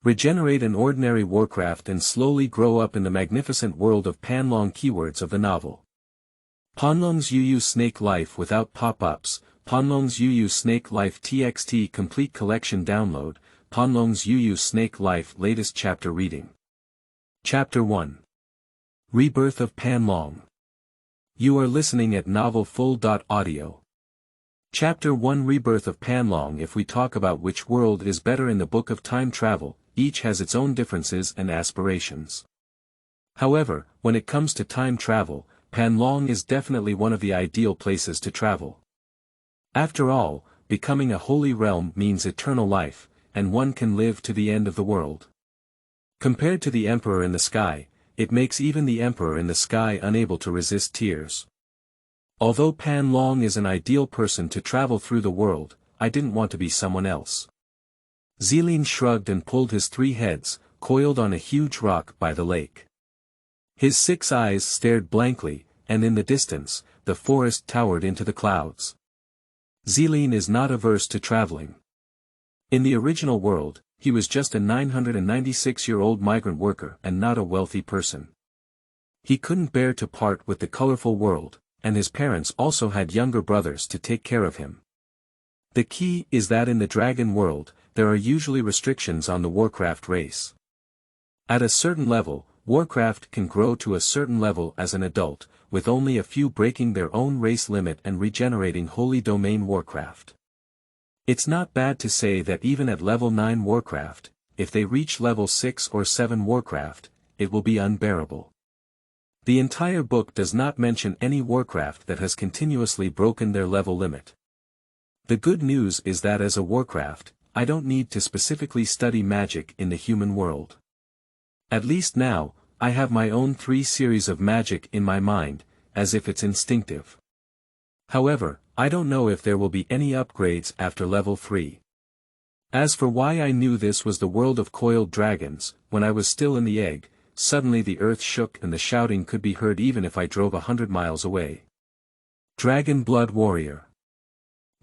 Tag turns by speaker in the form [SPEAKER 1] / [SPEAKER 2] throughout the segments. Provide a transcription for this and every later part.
[SPEAKER 1] Regenerate an ordinary Warcraft and slowly grow up in the magnificent world of Panlong. Keywords of the novel. Panlong's UU Snake Life without pop-ups. Panlong's UU Snake Life TXT Complete Collection Download. Panlong's UU Snake Life Latest Chapter Reading. Chapter 1. Rebirth of Panlong. You are listening at novelfull.audio. Chapter 1 Rebirth of Panlong. If we talk about which world is better in the book of time travel, each has its own differences and aspirations. However, when it comes to time travel, Panlong is definitely one of the ideal places to travel. After all, becoming a holy realm means eternal life, and one can live to the end of the world. Compared to the Emperor in the sky, it makes even the Emperor in the sky unable to resist tears. Although Panlong is an ideal person to travel through the world, I didn't want to be someone else. Zeline shrugged and pulled his 3 heads, coiled on a huge rock by the lake. His 6 eyes stared blankly, and in the distance, the forest towered into the clouds. Zeline is not averse to traveling. In the original world, he was just a 996-year-old migrant worker and not a wealthy person. He couldn't bear to part with the colorful world, and his parents also had younger brothers to take care of him. The key is that in the dragon world, there are usually restrictions on the Warcraft race. At a certain level, Warcraft can grow to a certain level as an adult, with only a few breaking their own race limit and regenerating Holy Domain Warcraft. It's not bad to say that even at level 9 Warcraft, if they reach level 6 or 7 Warcraft, it will be unbearable. The entire book does not mention any Warcraft that has continuously broken their level limit. The good news is that as a Warcraft, I don't need to specifically study magic in the human world. At least now, I have my own 3 series of magic in my mind, as if it's instinctive. However, I don't know if there will be any upgrades after level 3. As for why I knew this was the world of coiled dragons, when I was still in the egg, suddenly the earth shook and the shouting could be heard even if I drove 100 miles away. Dragon Blood Warrior.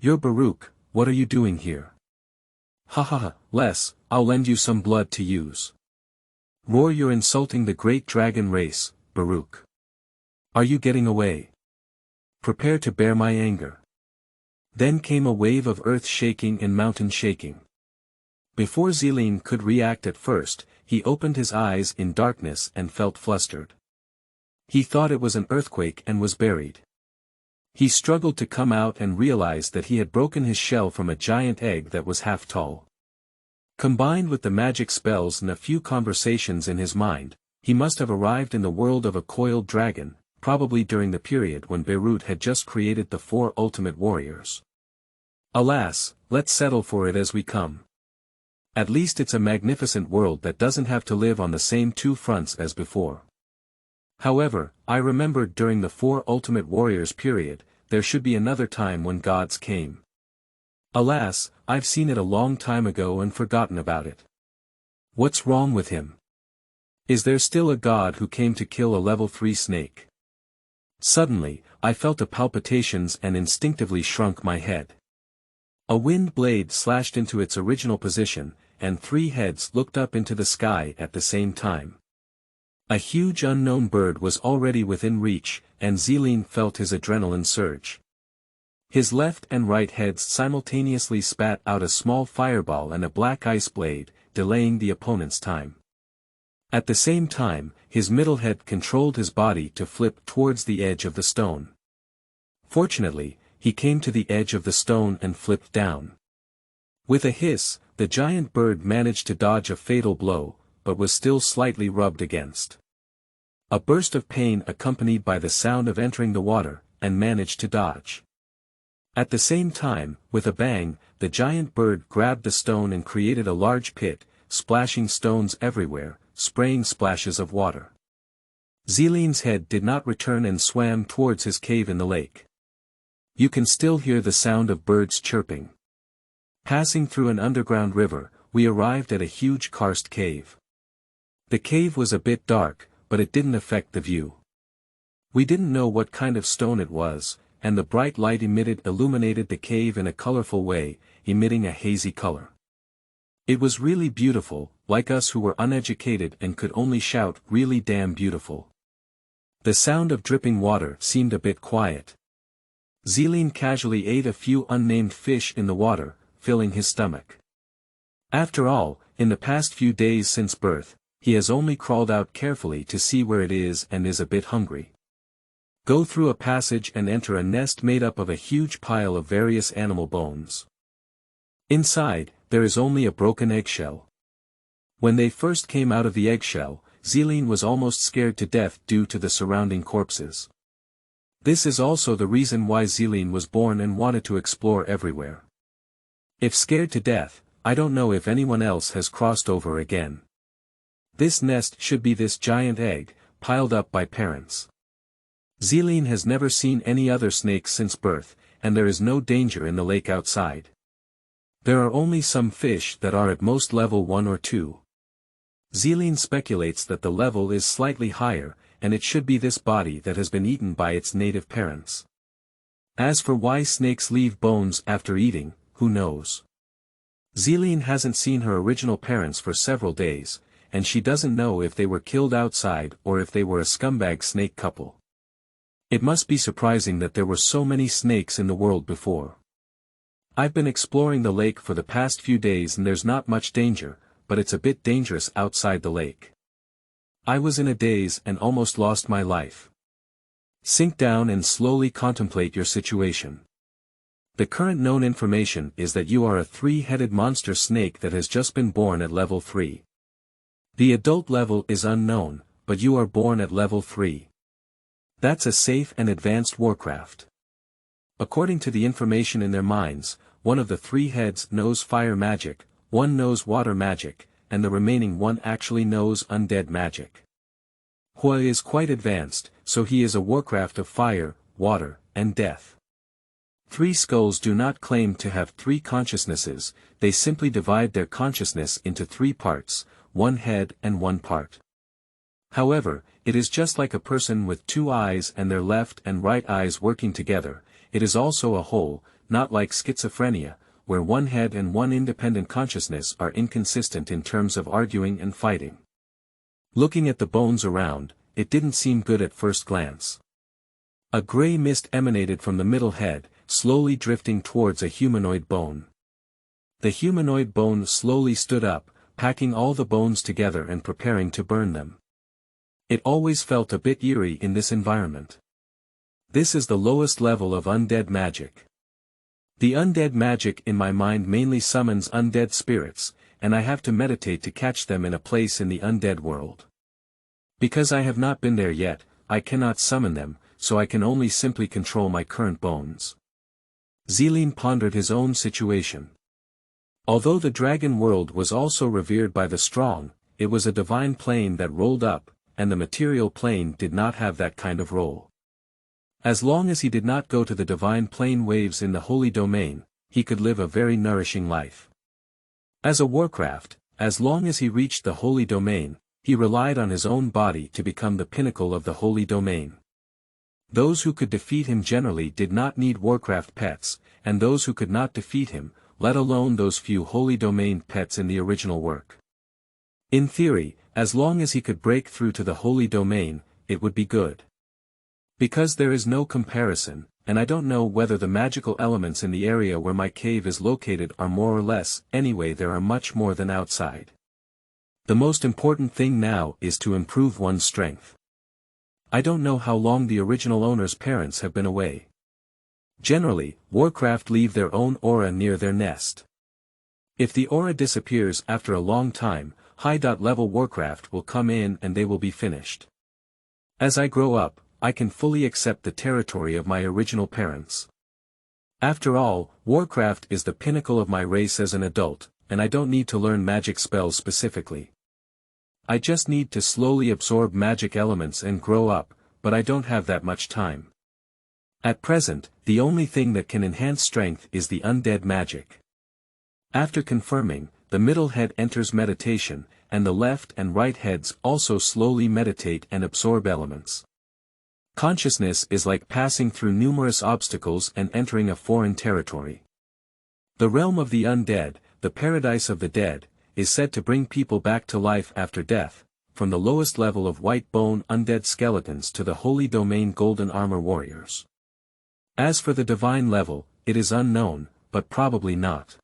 [SPEAKER 1] You're Baruch, what are you doing here? Ha ha ha, Les, I'll lend you some blood to use. Roar, you're insulting the great dragon race, Baruch. Are you getting away? Prepare to bear my anger. Then came a wave of earth shaking and mountain shaking. Before Zeline could react at first, he opened his eyes in darkness and felt flustered. He thought it was an earthquake and was buried. He struggled to come out and realized that he had broken his shell from a giant egg that was half tall. Combined with the magic spells and a few conversations in his mind, he must have arrived in the world of a coiled dragon, probably during the period when Beirut had just created the 4 ultimate warriors. Alas, let's settle for it as we come. At least it's a magnificent world that doesn't have to live on the same 2 fronts as before. However, I remembered during the 4 ultimate warriors period, there should be another time when gods came. Alas, I've seen it a long time ago and forgotten about it. What's wrong with him? Is there still a god who came to kill a level 3 snake? Suddenly, I felt a palpitations and instinctively shrunk my head. A wind blade slashed into its original position, and 3 heads looked up into the sky at the same time. A huge unknown bird was already within reach, and Zeline felt his adrenaline surge. His left and right heads simultaneously spat out a small fireball and a black ice blade, delaying the opponent's time. At the same time, his middle head controlled his body to flip towards the edge of the stone. Fortunately, he came to the edge of the stone and flipped down. With a hiss, the giant bird managed to dodge a fatal blow, but was still slightly rubbed against. A burst of pain accompanied by the sound of entering the water, and managed to dodge. At the same time, with a bang, the giant bird grabbed the stone and created a large pit, splashing stones everywhere, spraying splashes of water. Zeline's head did not return and swam towards his cave in the lake. You can still hear the sound of birds chirping. Passing through an underground river, we arrived at a huge karst cave. The cave was a bit dark, but it didn't affect the view. We didn't know what kind of stone it was, and the bright light illuminated the cave in a colorful way, emitting a hazy color. It was really beautiful, like us who were uneducated and could only shout really damn beautiful. The sound of dripping water seemed a bit quiet. Zealeen casually ate a few unnamed fish in the water, filling his stomach. After all, in the past few days since birth, he has only crawled out carefully to see where it is and is a bit hungry. Go through a passage and enter a nest made up of a huge pile of various animal bones. Inside, there is only a broken eggshell. When they first came out of the eggshell, Zealeen was almost scared to death due to the surrounding corpses. This is also the reason why Zealeen was born and wanted to explore everywhere. If scared to death, I don't know if anyone else has crossed over again. This nest should be this giant egg, piled up by parents. Zealeen has never seen any other snakes since birth, and there is no danger in the lake outside. There are only some fish that are at most level 1 or 2. Zealeen speculates that the level is slightly higher, and it should be this body that has been eaten by its native parents. As for why snakes leave bones after eating, who knows? Zealeen hasn't seen her original parents for several days, and she doesn't know if they were killed outside or if they were a scumbag snake couple. It must be surprising that there were so many snakes in the world before. I've been exploring the lake for the past few days and there's not much danger, but it's a bit dangerous outside the lake. I was in a daze and almost lost my life. Sink down and slowly contemplate your situation. The current known information is that you are a 3-headed monster snake that has just been born at level 3. The adult level is unknown, but you are born at level 3. That's a safe and advanced Warcraft. According to the information in their minds, one of the 3 heads knows fire magic, one knows water magic, and the remaining one actually knows undead magic. Hua is quite advanced, so he is a Warcraft of fire, water, and death. 3 skulls do not claim to have 3 consciousnesses, they simply divide their consciousness into 3 parts, 1 head and 1 part. However, it is just like a person with 2 eyes and their left and right eyes working together, it is also a whole, not like schizophrenia, where 1 head and 1 independent consciousness are inconsistent in terms of arguing and fighting. Looking at the bones around, it didn't seem good at first glance. A gray mist emanated from the middle head, slowly drifting towards a humanoid bone. The humanoid bone slowly stood up, packing all the bones together and preparing to burn them. It always felt a bit eerie in this environment. This is the lowest level of undead magic. The undead magic in my mind mainly summons undead spirits, and I have to meditate to catch them in a place in the undead world. Because I have not been there yet, I cannot summon them, so I can only simply control my current bones. Zealeen pondered his own situation. Although the dragon world was also revered by the strong, it was a divine plane that rolled up, and the material plane did not have that kind of roll. As long as he did not go to the divine plane waves in the holy domain, he could live a very nourishing life. As a Warcraft, as long as he reached the holy domain, he relied on his own body to become the pinnacle of the holy domain. Those who could defeat him generally did not need Warcraft pets, and those who could not defeat him, let alone those few holy domain pets in the original work. In theory, as long as he could break through to the holy domain, it would be good. Because there is no comparison, and I don't know whether the magical elements in the area where my cave is located are more or less, anyway there are much more than outside. The most important thing now is to improve one's strength. I don't know how long the original owner's parents have been away. Generally, Warcraft leave their own aura near their nest. If the aura disappears after a long time, high-level Warcraft will come in and they will be finished. As I grow up, I can fully accept the territory of my original parents. After all, Warcraft is the pinnacle of my race as an adult, and I don't need to learn magic spells specifically. I just need to slowly absorb magic elements and grow up, but I don't have that much time. At present, the only thing that can enhance strength is the undead magic. After confirming, the middle head enters meditation, and the left and right heads also slowly meditate and absorb elements. Consciousness is like passing through numerous obstacles and entering a foreign territory. The realm of the undead, the paradise of the dead, is said to bring people back to life after death, from the lowest level of white bone undead skeletons to the holy domain golden armor warriors. As for the divine level, it is unknown, but probably not.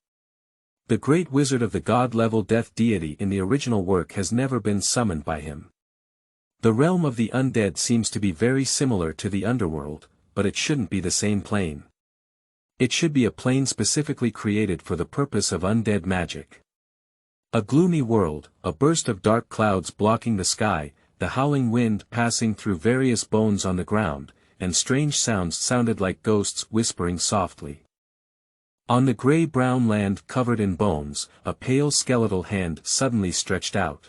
[SPEAKER 1] The great wizard of the god-level death deity in the original work has never been summoned by him. The realm of the undead seems to be very similar to the underworld, but it shouldn't be the same plane. It should be a plane specifically created for the purpose of undead magic. A gloomy world, a burst of dark clouds blocking the sky, the howling wind passing through various bones on the ground, and strange sounds sounded like ghosts whispering softly. On the gray-brown land covered in bones, a pale skeletal hand suddenly stretched out.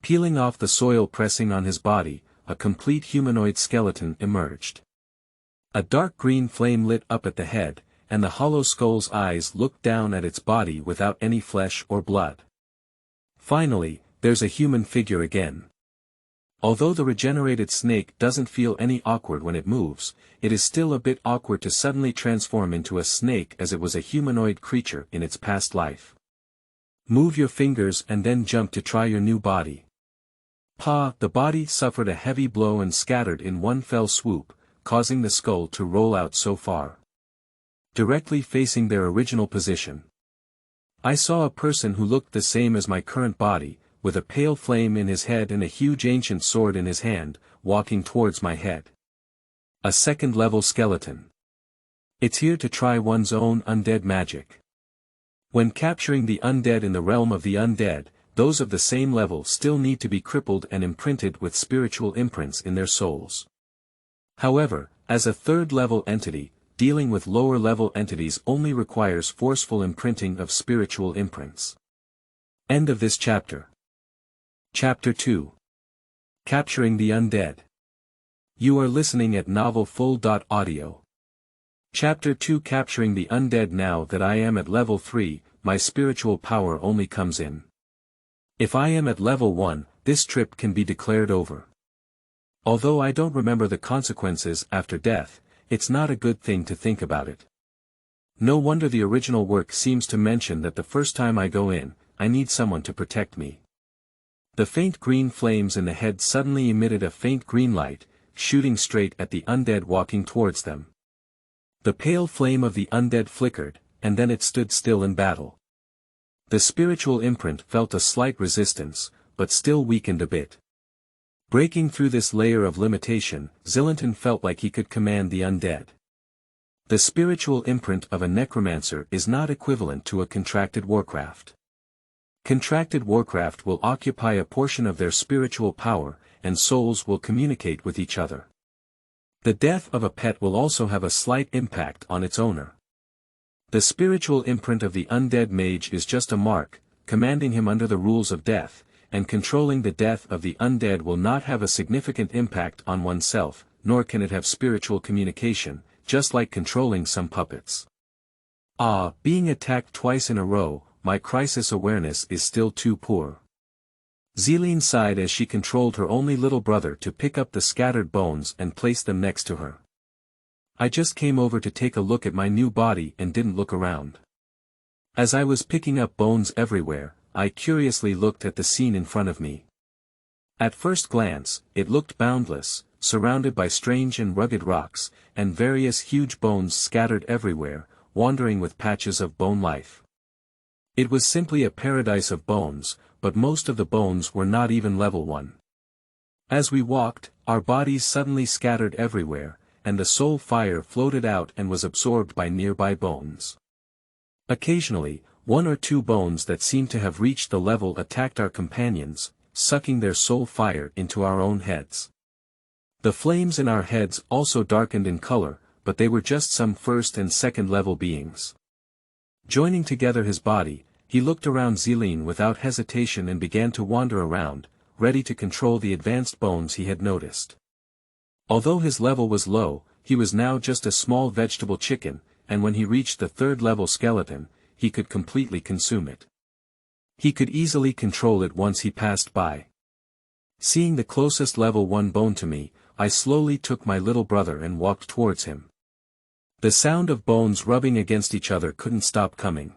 [SPEAKER 1] Peeling off the soil pressing on his body, a complete humanoid skeleton emerged. A dark green flame lit up at the head, and the hollow skull's eyes looked down at its body without any flesh or blood. Finally, there's a human figure again. Although the regenerated snake doesn't feel any awkward when it moves, it is still a bit awkward to suddenly transform into a snake as it was a humanoid creature in its past life. Move your fingers and then jump to try your new body. The body suffered a heavy blow and scattered in one fell swoop, causing the skull to roll out so far, directly facing their original position. I saw a person who looked the same as my current body, with a pale flame in his head and a huge ancient sword in his hand, walking towards my head. A second-level skeleton. It's here to try one's own undead magic. When capturing the undead in the realm of the undead, those of the same level still need to be crippled and imprinted with spiritual imprints in their souls. However, as a third-level entity, dealing with lower-level entities only requires forceful imprinting of spiritual imprints. End of this chapter. Chapter 2. Capturing the Undead. You are listening at novelfull.audio. Chapter 2. Capturing the Undead. Now that I am at level 3, my spiritual power only comes in. If I am at level 1, this trip can be declared over. Although I don't remember the consequences after death, it's not a good thing to think about it. No wonder the original work seems to mention that the first time I go in, I need someone to protect me. The faint green flames in the head suddenly emitted a faint green light, shooting straight at the undead walking towards them. The pale flame of the undead flickered, and then it stood still in battle. The spiritual imprint felt a slight resistance, but still weakened a bit. Breaking through this layer of limitation, Zillenton felt like he could command the undead. The spiritual imprint of a necromancer is not equivalent to a contracted Warcraft. Contracted Warcraft will occupy a portion of their spiritual power, and souls will communicate with each other. The death of a pet will also have a slight impact on its owner. The spiritual imprint of the undead mage is just a mark, commanding him under the rules of death, and controlling the death of the undead will not have a significant impact on oneself, nor can it have spiritual communication, just like controlling some puppets. Being attacked twice in a row, my crisis awareness is still too poor. Zeline sighed as she controlled her only little brother to pick up the scattered bones and place them next to her. I just came over to take a look at my new body and didn't look around. As I was picking up bones everywhere, I curiously looked at the scene in front of me. At first glance, it looked boundless, surrounded by strange and rugged rocks, and various huge bones scattered everywhere, wandering with patches of bone life. It was simply a paradise of bones, but most of the bones were not even level 1. As we walked, our bodies suddenly scattered everywhere, and the soul fire floated out and was absorbed by nearby bones. Occasionally, 1 or 2 bones that seemed to have reached the level attacked our companions, sucking their soul fire into our own heads. The flames in our heads also darkened in color, but they were just some first and second level beings. Joining together his body, he looked around Zeline without hesitation and began to wander around, ready to control the advanced bones he had noticed. Although his level was low, he was now just a small vegetable chicken, and when he reached the 3rd level skeleton, he could completely consume it. He could easily control it once he passed by. Seeing the closest level 1 bone to me, I slowly took my little brother and walked towards him. The sound of bones rubbing against each other couldn't stop coming.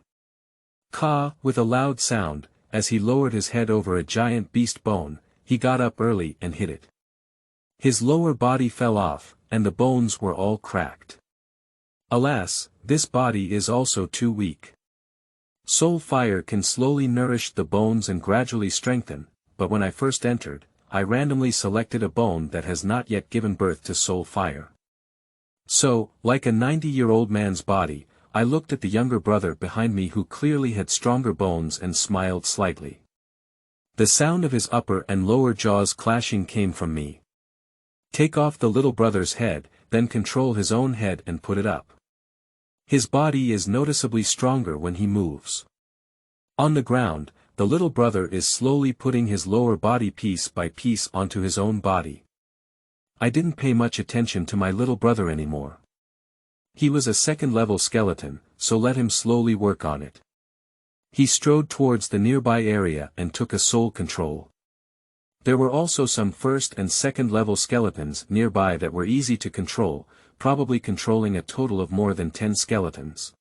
[SPEAKER 1] With a loud sound, as he lowered his head over a giant beast bone, he got up early and hit it. His lower body fell off, and the bones were all cracked. Alas, this body is also too weak. Soul fire can slowly nourish the bones and gradually strengthen, but when I first entered, I randomly selected a bone that has not yet given birth to soul fire. So, like a 90-year-old man's body, I looked at the younger brother behind me who clearly had stronger bones and smiled slightly. The sound of his upper and lower jaws clashing came from me. Take off the little brother's head, then control his own head and put it up. His body is noticeably stronger when he moves. On the ground, the little brother is slowly putting his lower body piece by piece onto his own body. I didn't pay much attention to my little brother anymore. He was a second-level skeleton, so let him slowly work on it. He strode towards the nearby area and took a soul control. There were also some first and second-level skeletons nearby that were easy to control, probably controlling a total of more than 10 skeletons.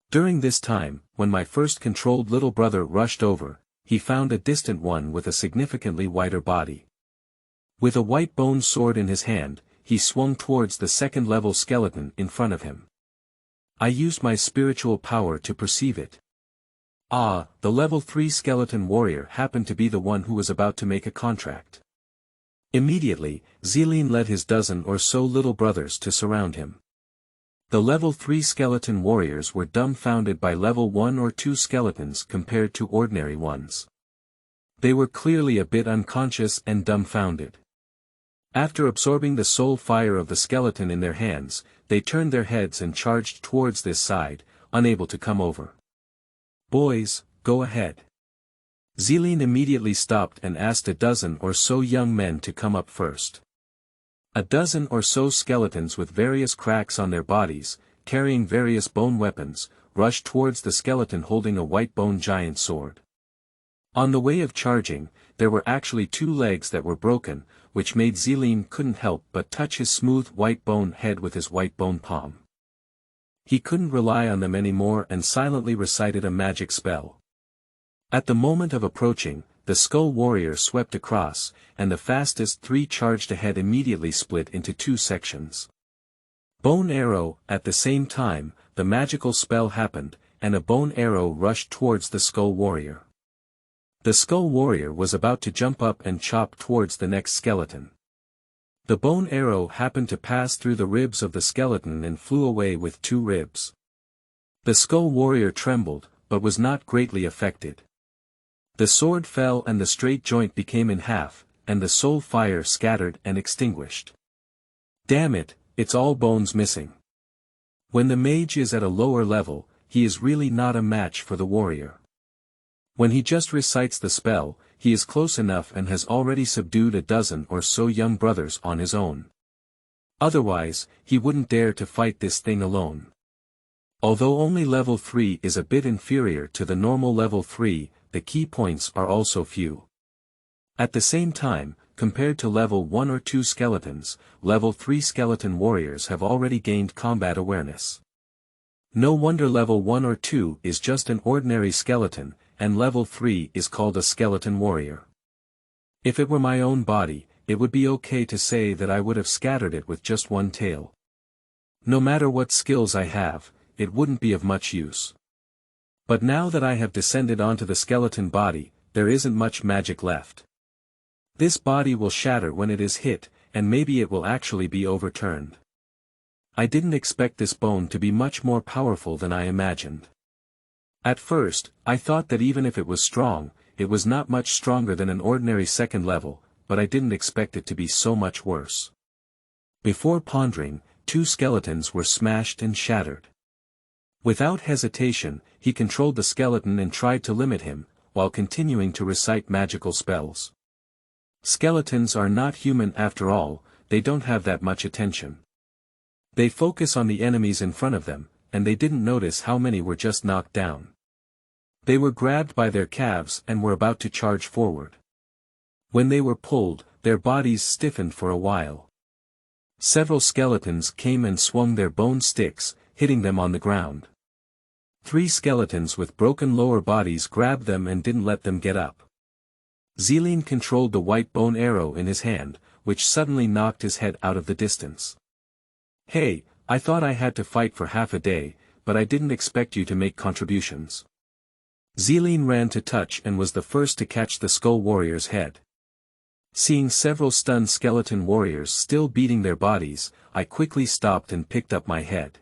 [SPEAKER 1] During this time, when my first controlled little brother rushed over, he found a distant one with a significantly wider body. With a white bone sword in his hand, he swung towards the second-level skeleton in front of him. I used my spiritual power to perceive it. Ah, the level 3 skeleton warrior happened to be the one who was about to make a contract. Immediately, Zeline led his dozen or so little brothers to surround him. The level 3 skeleton warriors were dumbfounded by level 1 or 2 skeletons compared to ordinary ones. They were clearly a bit unconscious and dumbfounded. After absorbing the soul fire of the skeleton in their hands, they turned their heads and charged towards this side, unable to come over. Boys, go ahead. Zeline immediately stopped and asked a dozen or so young men to come up first. A dozen or so skeletons with various cracks on their bodies, carrying various bone weapons, rushed towards the skeleton holding a white bone giant sword. On the way of charging, there were actually 2 legs that were broken, which made Zeline couldn't help but touch his smooth white bone head with his white bone palm. He couldn't rely on them anymore and silently recited a magic spell. At the moment of approaching, the skull warrior swept across, and the fastest 3 charged ahead immediately split into 2 sections. Bone arrow, at the same time, the magical spell happened, and a bone arrow rushed towards the skull warrior. The skull warrior was about to jump up and chop towards the next skeleton. The bone arrow happened to pass through the ribs of the skeleton and flew away with 2 ribs. The skull warrior trembled, but was not greatly affected. The sword fell and the straight joint became in half, and the soul fire scattered and extinguished. Damn it, it's all bones missing. When the mage is at a lower level, he is really not a match for the warrior. When he just recites the spell, he is close enough and has already subdued a dozen or so young brothers on his own. Otherwise, he wouldn't dare to fight this thing alone. Although only level 3 is a bit inferior to the normal level 3, the key points are also few. At the same time, compared to level 1 or 2 skeletons, level 3 skeleton warriors have already gained combat awareness. No wonder level 1 or 2 is just an ordinary skeleton, and level 3 is called a skeleton warrior. If it were my own body, it would be okay to say that I would have scattered it with just 1 tail. No matter what skills I have, it wouldn't be of much use. But now that I have descended onto the skeleton body, there isn't much magic left. This body will shatter when it is hit, and maybe it will actually be overturned. I didn't expect this bone to be much more powerful than I imagined. At first, I thought that even if it was strong, it was not much stronger than an ordinary second level, but I didn't expect it to be so much worse. Before pondering, 2 skeletons were smashed and shattered. Without hesitation, he controlled the skeleton and tried to limit him, while continuing to recite magical spells. Skeletons are not human after all, they don't have that much attention. They focus on the enemies in front of them, and they didn't notice how many were just knocked down. They were grabbed by their calves and were about to charge forward. When they were pulled, their bodies stiffened for a while. Several skeletons came and swung their bone sticks, hitting them on the ground. 3 skeletons with broken lower bodies grabbed them and didn't let them get up. Zealeen controlled the white bone arrow in his hand, which suddenly knocked his head out of the distance. "Hey, I thought I had to fight for half a day, but I didn't expect you to make contributions." Zealeen ran to touch and was the first to catch the Skull Warrior's head. Seeing several stunned skeleton warriors still beating their bodies, I quickly stopped and picked up my head.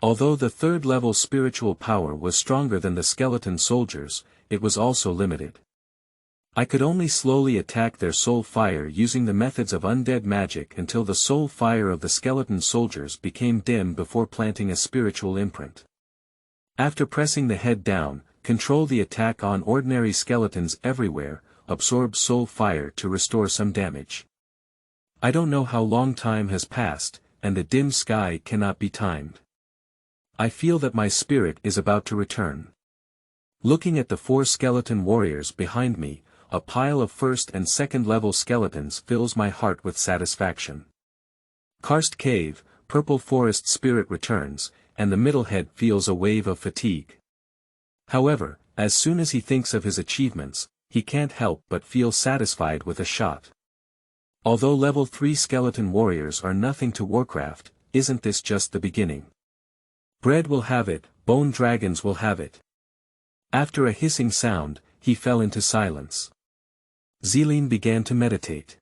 [SPEAKER 1] Although the 3rd level spiritual power was stronger than the skeleton soldiers, it was also limited. I could only slowly attack their soul fire using the methods of undead magic until the soul fire of the skeleton soldiers became dim before planting a spiritual imprint. After pressing the head down, control the attack on ordinary skeletons everywhere, absorb soul fire to restore some damage. I don't know how long time has passed, and the dim sky cannot be timed. I feel that my spirit is about to return. Looking at the 4 skeleton warriors behind me, a pile of 1st and 2nd level skeletons fills my heart with satisfaction. Karst Cave, Purple Forest Spirit returns, and the middle head feels a wave of fatigue. However, as soon as he thinks of his achievements, he can't help but feel satisfied with a shot. Although level 3 skeleton warriors are nothing to Warcraft, isn't this just the beginning? Bread will have it, bone dragons will have it. After a hissing sound, he fell into silence. Zealeen began to meditate.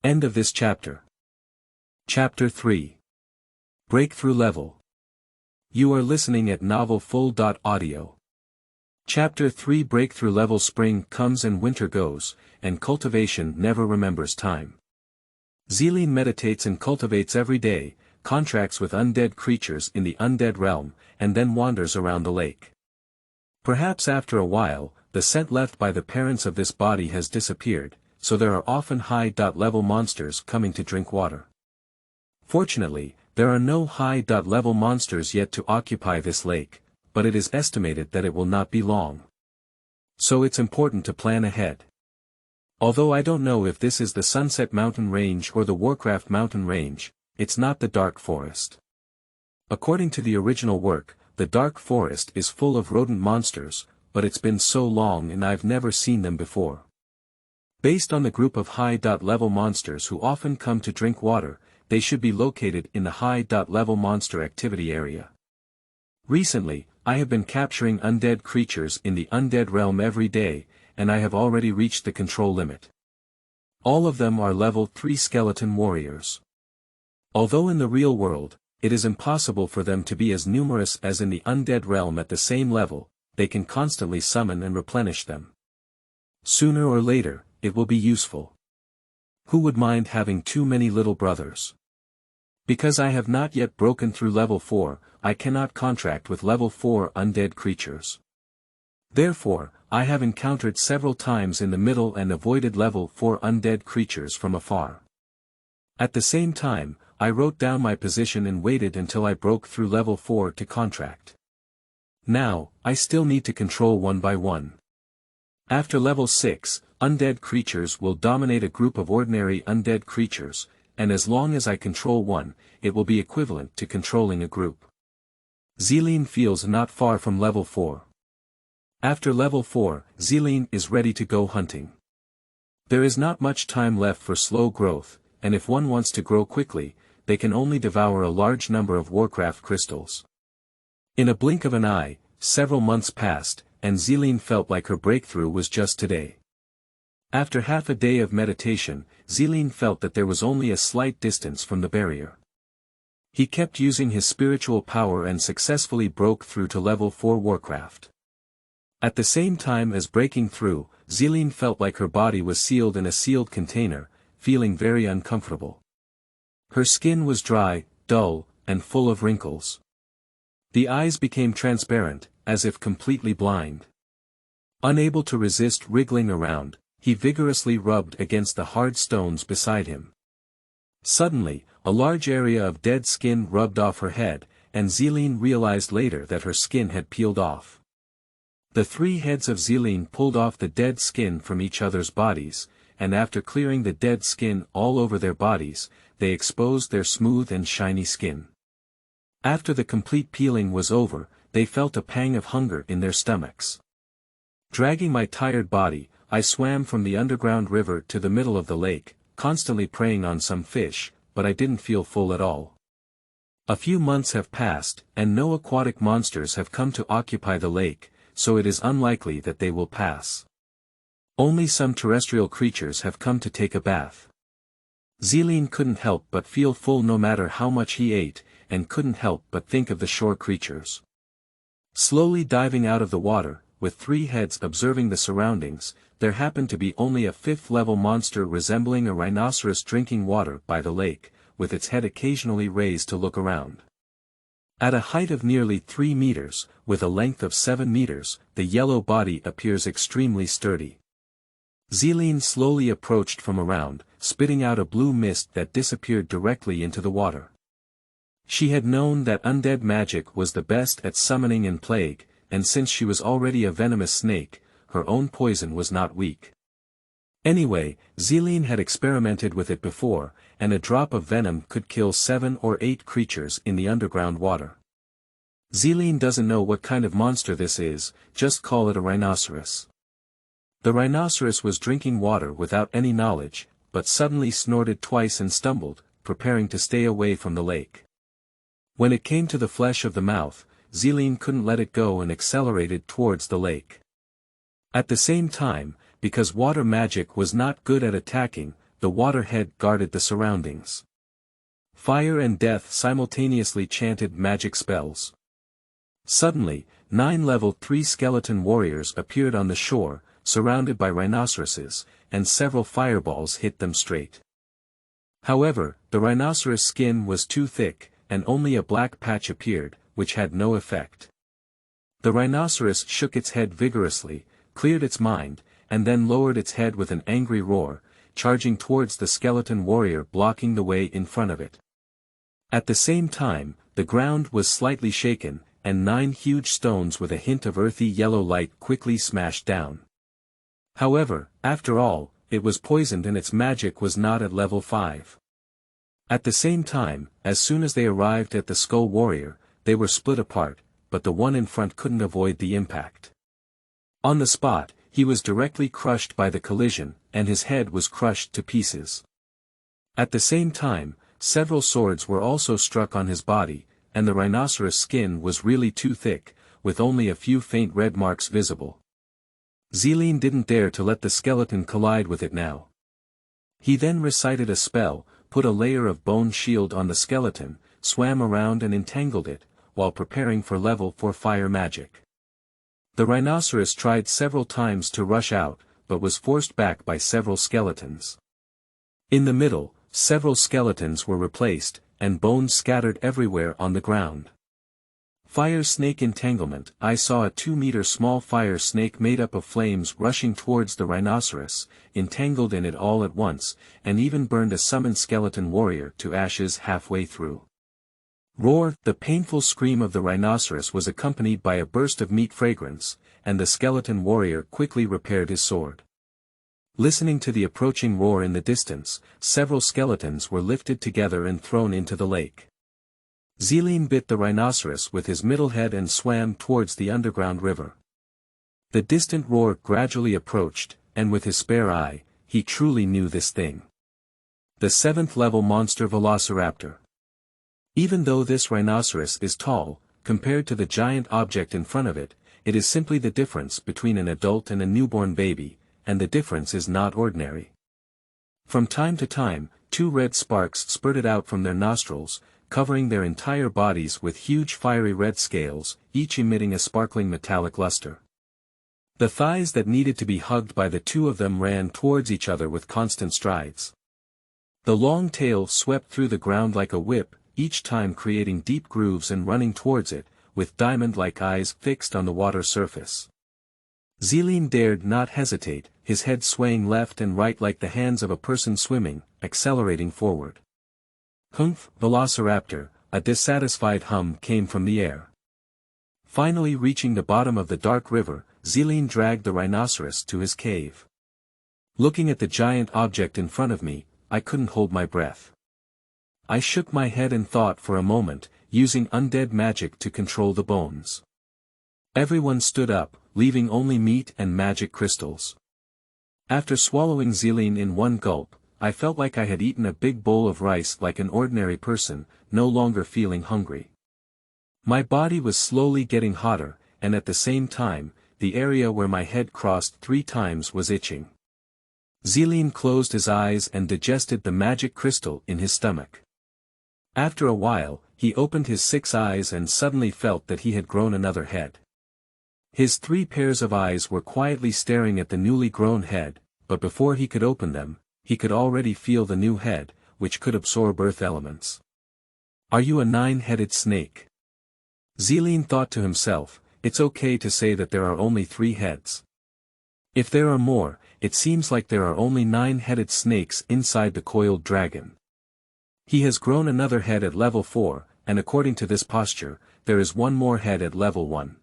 [SPEAKER 1] End of this chapter. Chapter 3. Breakthrough Level. You are listening at novelfull.audio. Chapter 3 Breakthrough Level. Spring comes and winter goes, and cultivation never remembers time. Zealeen meditates and cultivates every day, contracts with undead creatures in the undead realm, and then wanders around the lake. Perhaps after a while, the scent left by the parents of this body has disappeared, so there are often high-level monsters coming to drink water. Fortunately, there are no high-level monsters yet to occupy this lake, but it is estimated that it will not be long. So it's important to plan ahead. Although I don't know if this is the Sunset Mountain Range or the Warcraft Mountain Range, it's not the Dark Forest. According to the original work, the Dark Forest is full of rodent monsters, but it's been so long and I've never seen them before. Based on the group of high-level monsters who often come to drink water, they should be located in the high-level monster activity area. Recently, I have been capturing undead creatures in the undead realm every day, and I have already reached the control limit. All of them are level 3 skeleton warriors. Although in the real world, it is impossible for them to be as numerous as in the undead realm at the same level, they can constantly summon and replenish them. Sooner or later, it will be useful. Who would mind having too many little brothers? Because I have not yet broken through level 4, I cannot contract with level 4 undead creatures. Therefore, I have encountered several times in the middle and avoided level 4 undead creatures from afar. At the same time, I wrote down my position and waited until I broke through level 4 to contract. Now, I still need to control one by one. After level 6, undead creatures will dominate a group of ordinary undead creatures, and as long as I control one, it will be equivalent to controlling a group. Zealeen feels not far from level 4. After level 4, Zealeen is ready to go hunting. There is not much time left for slow growth, and if one wants to grow quickly, they can only devour a large number of Warcraft crystals. In a blink of an eye, several months passed, and Zealeen felt like her breakthrough was just today. After half a day of meditation, Zealeen felt that there was only a slight distance from the barrier. He kept using his spiritual power and successfully broke through to level 4 Warcraft. At the same time as breaking through, Zealeen felt like her body was sealed in a sealed container, feeling very uncomfortable. Her skin was dry, dull, and full of wrinkles. The eyes became transparent, as if completely blind. Unable to resist wriggling around, he vigorously rubbed against the hard stones beside him. Suddenly, a large area of dead skin rubbed off her head, and Zealeen realized later that her skin had peeled off. The 3 heads of Zealeen pulled off the dead skin from each other's bodies, and after clearing the dead skin all over their bodies, they exposed their smooth and shiny skin. After the complete peeling was over, they felt a pang of hunger in their stomachs. Dragging my tired body, I swam from the underground river to the middle of the lake, constantly preying on some fish, but I didn't feel full at all. A few months have passed, and no aquatic monsters have come to occupy the lake, so it is unlikely that they will pass. Only some terrestrial creatures have come to take a bath. Zealeen couldn't help but feel full no matter how much he ate, and couldn't help but think of the shore creatures. Slowly diving out of the water, with 3 heads observing the surroundings, there happened to be only a 5th-level monster resembling a rhinoceros drinking water by the lake, with its head occasionally raised to look around. At a height of nearly 3 meters, with a length of 7 meters, the yellow body appears extremely sturdy. Zealeen slowly approached from around, spitting out a blue mist that disappeared directly into the water. She had known that undead magic was the best at summoning and plague, and since she was already a venomous snake, her own poison was not weak. Anyway, Zealeen had experimented with it before, and a drop of venom could kill 7 or 8 creatures in the underground water. Zealeen doesn't know what kind of monster this is, just call it a rhinoceros. The rhinoceros was drinking water without any knowledge, but suddenly snorted twice and stumbled, preparing to stay away from the lake. When it came to the flesh of the mouth, Zealeen couldn't let it go and accelerated towards the lake. At the same time, because water magic was not good at attacking, the waterhead guarded the surroundings. Fire and death simultaneously chanted magic spells. Suddenly, 9 level 3 skeleton warriors appeared on the shore, surrounded by rhinoceroses, and several fireballs hit them straight. However, the rhinoceros skin was too thick, and only a black patch appeared, which had no effect. The rhinoceros shook its head vigorously, cleared its mind, and then lowered its head with an angry roar, charging towards the skeleton warrior blocking the way in front of it. At the same time, the ground was slightly shaken, and 9 huge stones with a hint of earthy yellow light quickly smashed down. However, after all, it was poisoned and its magic was not at level 5. At the same time, as soon as they arrived at the skull warrior, they were split apart, but the one in front couldn't avoid the impact. On the spot, he was directly crushed by the collision, and his head was crushed to pieces. At the same time, several swords were also struck on his body, and the rhinoceros skin was really too thick, with only a few faint red marks visible. Zealeen didn't dare to let the skeleton collide with it now. He then recited a spell, put a layer of bone shield on the skeleton, swam around and entangled it, while preparing for level 4 fire magic. The rhinoceros tried several times to rush out, but was forced back by several skeletons. In the middle, several skeletons were replaced, and bones scattered everywhere on the ground. Fire snake entanglement. I saw a 2-meter small fire snake made up of flames rushing towards the rhinoceros, entangled in it all at once, and even burned a summoned skeleton warrior to ashes halfway through. Roar! The painful scream of the rhinoceros was accompanied by a burst of meat fragrance, and the skeleton warrior quickly repaired his sword. Listening to the approaching roar in the distance, several skeletons were lifted together and thrown into the lake. Zealeen bit the rhinoceros with his middle head and swam towards the underground river. The distant roar gradually approached, and with his spare eye, he truly knew this thing. The 7th level monster Velociraptor. Even though this rhinoceros is tall, compared to the giant object in front of it, it is simply the difference between an adult and a newborn baby, and the difference is not ordinary. From time to time, 2 red sparks spurted out from their nostrils, covering their entire bodies with huge fiery red scales, each emitting a sparkling metallic luster. The thighs that needed to be hugged by the 2 of them ran towards each other with constant strides. The long tail swept through the ground like a whip, each time creating deep grooves and running towards it, with diamond-like eyes fixed on the water surface. Zealeen dared not hesitate, his head swaying left and right like the hands of a person swimming, accelerating forward. Humph! Velociraptor! A dissatisfied hum came from the air. Finally reaching the bottom of the dark river, Zealeen dragged the rhinoceros to his cave. Looking at the giant object in front of me, I couldn't hold my breath. I shook my head and thought for a moment, using undead magic to control the bones. Everyone stood up, leaving only meat and magic crystals. After swallowing xylene in one gulp, I felt like I had eaten a big bowl of rice like an ordinary person, no longer feeling hungry. My body was slowly getting hotter, and at the same time, the area where my head crossed 3 times was itching. Xylene closed his eyes and digested the magic crystal in his stomach. After a while, he opened his 6 eyes and suddenly felt that he had grown another head. His 3 pairs of eyes were quietly staring at the newly grown head, but before he could open them, he could already feel the new head, which could absorb earth elements. "Are you a 9-headed snake?" Xylene thought to himself, it's okay to say that there are only 3 heads. If there are more, it seems like there are only 9-headed snakes inside the coiled dragon. He has grown another head at level 4, and according to this posture, there is one more head at level 1.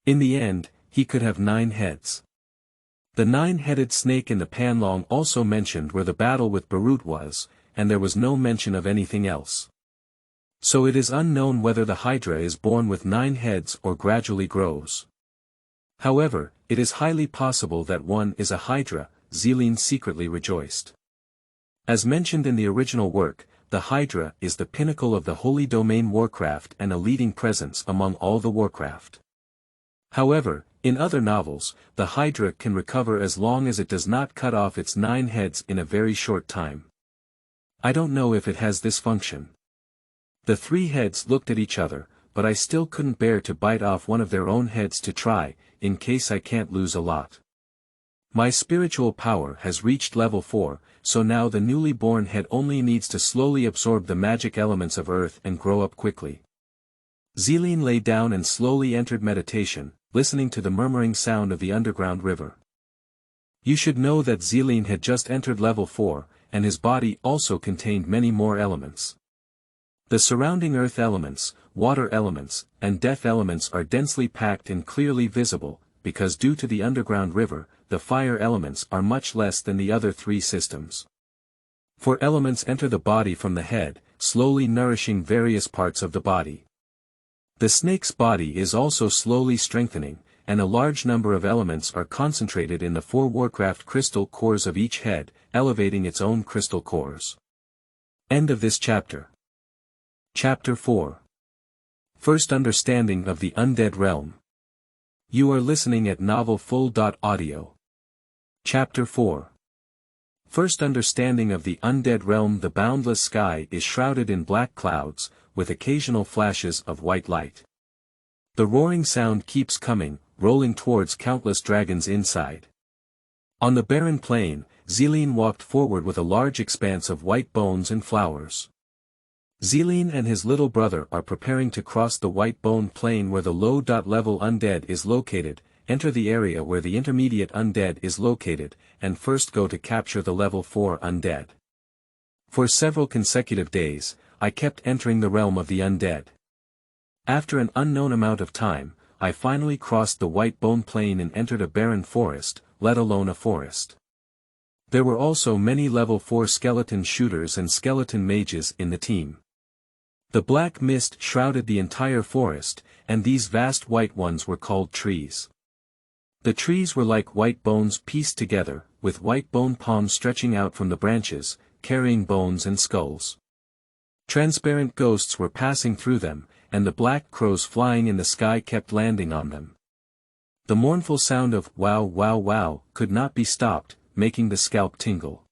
[SPEAKER 1] In the end, he could have 9 heads. The 9-headed snake in the Panlong also mentioned where the battle with Barut was, and there was no mention of anything else. So it is unknown whether the Hydra is born with 9 heads or gradually grows. However, it is highly possible that one is a Hydra, Xylene secretly rejoiced. As mentioned in the original work, the Hydra is the pinnacle of the Holy Domain Warcraft and a leading presence among all the Warcraft. However, in other novels, the Hydra can recover as long as it does not cut off its 9 heads in a very short time. I don't know if it has this function. The 3 heads looked at each other, but I still couldn't bear to bite off one of their own heads to try, in case I can't lose a lot. My spiritual power has reached level 4, so now the newly born head only needs to slowly absorb the magic elements of earth and grow up quickly. Xylene lay down and slowly entered meditation, listening to the murmuring sound of the underground river. You should know that Xylene had just entered level 4, and his body also contained many more elements. The surrounding earth elements, water elements, and death elements are densely packed and clearly visible, because due to the underground river, the fire elements are much less than the other 3 systems. 4 elements enter the body from the head, slowly nourishing various parts of the body. The snake's body is also slowly strengthening, and a large number of elements are concentrated in the 4 Warcraft crystal cores of each head, elevating its own crystal cores. End of this chapter. Chapter 4. First Understanding of the Undead Realm. You are listening at novelfull.audio. Chapter 4. First Understanding of the Undead Realm. The boundless sky is shrouded in black clouds, with occasional flashes of white light. The roaring sound keeps coming, rolling towards countless dragons inside. On the barren plain, Xylene walked forward with a large expanse of white bones and flowers. Xylene and his little brother are preparing to cross the white bone plain where the low-level undead is located, enter the area where the intermediate undead is located, and first go to capture the level 4 undead. For several consecutive days, I kept entering the realm of the undead. After an unknown amount of time, I finally crossed the white bone plain and entered a barren forest, let alone a forest. There were also many level 4 skeleton shooters and skeleton mages in the team. The black mist shrouded the entire forest, and these vast white ones were called trees. The trees were like white bones pieced together, with white bone palms stretching out from the branches, carrying bones and skulls. Transparent ghosts were passing through them, and the black crows flying in the sky kept landing on them. The mournful sound of wow wow wow could not be stopped, making the scalp tingle.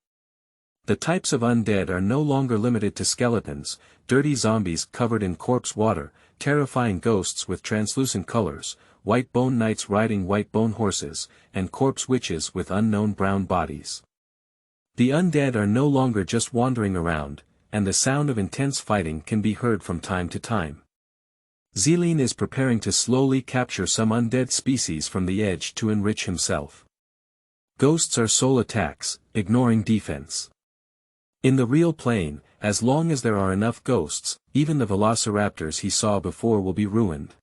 [SPEAKER 1] The types of undead are no longer limited to skeletons, dirty zombies covered in corpse water, terrifying ghosts with translucent colors, white bone knights riding white bone horses, and corpse witches with unknown brown bodies. The undead are no longer just wandering around, and the sound of intense fighting can be heard from time to time. Xylene is preparing to slowly capture some undead species from the edge to enrich himself. Ghosts are soul attacks, ignoring defense. In the real plane, as long as there are enough ghosts, even the velociraptors he saw before will be ruined.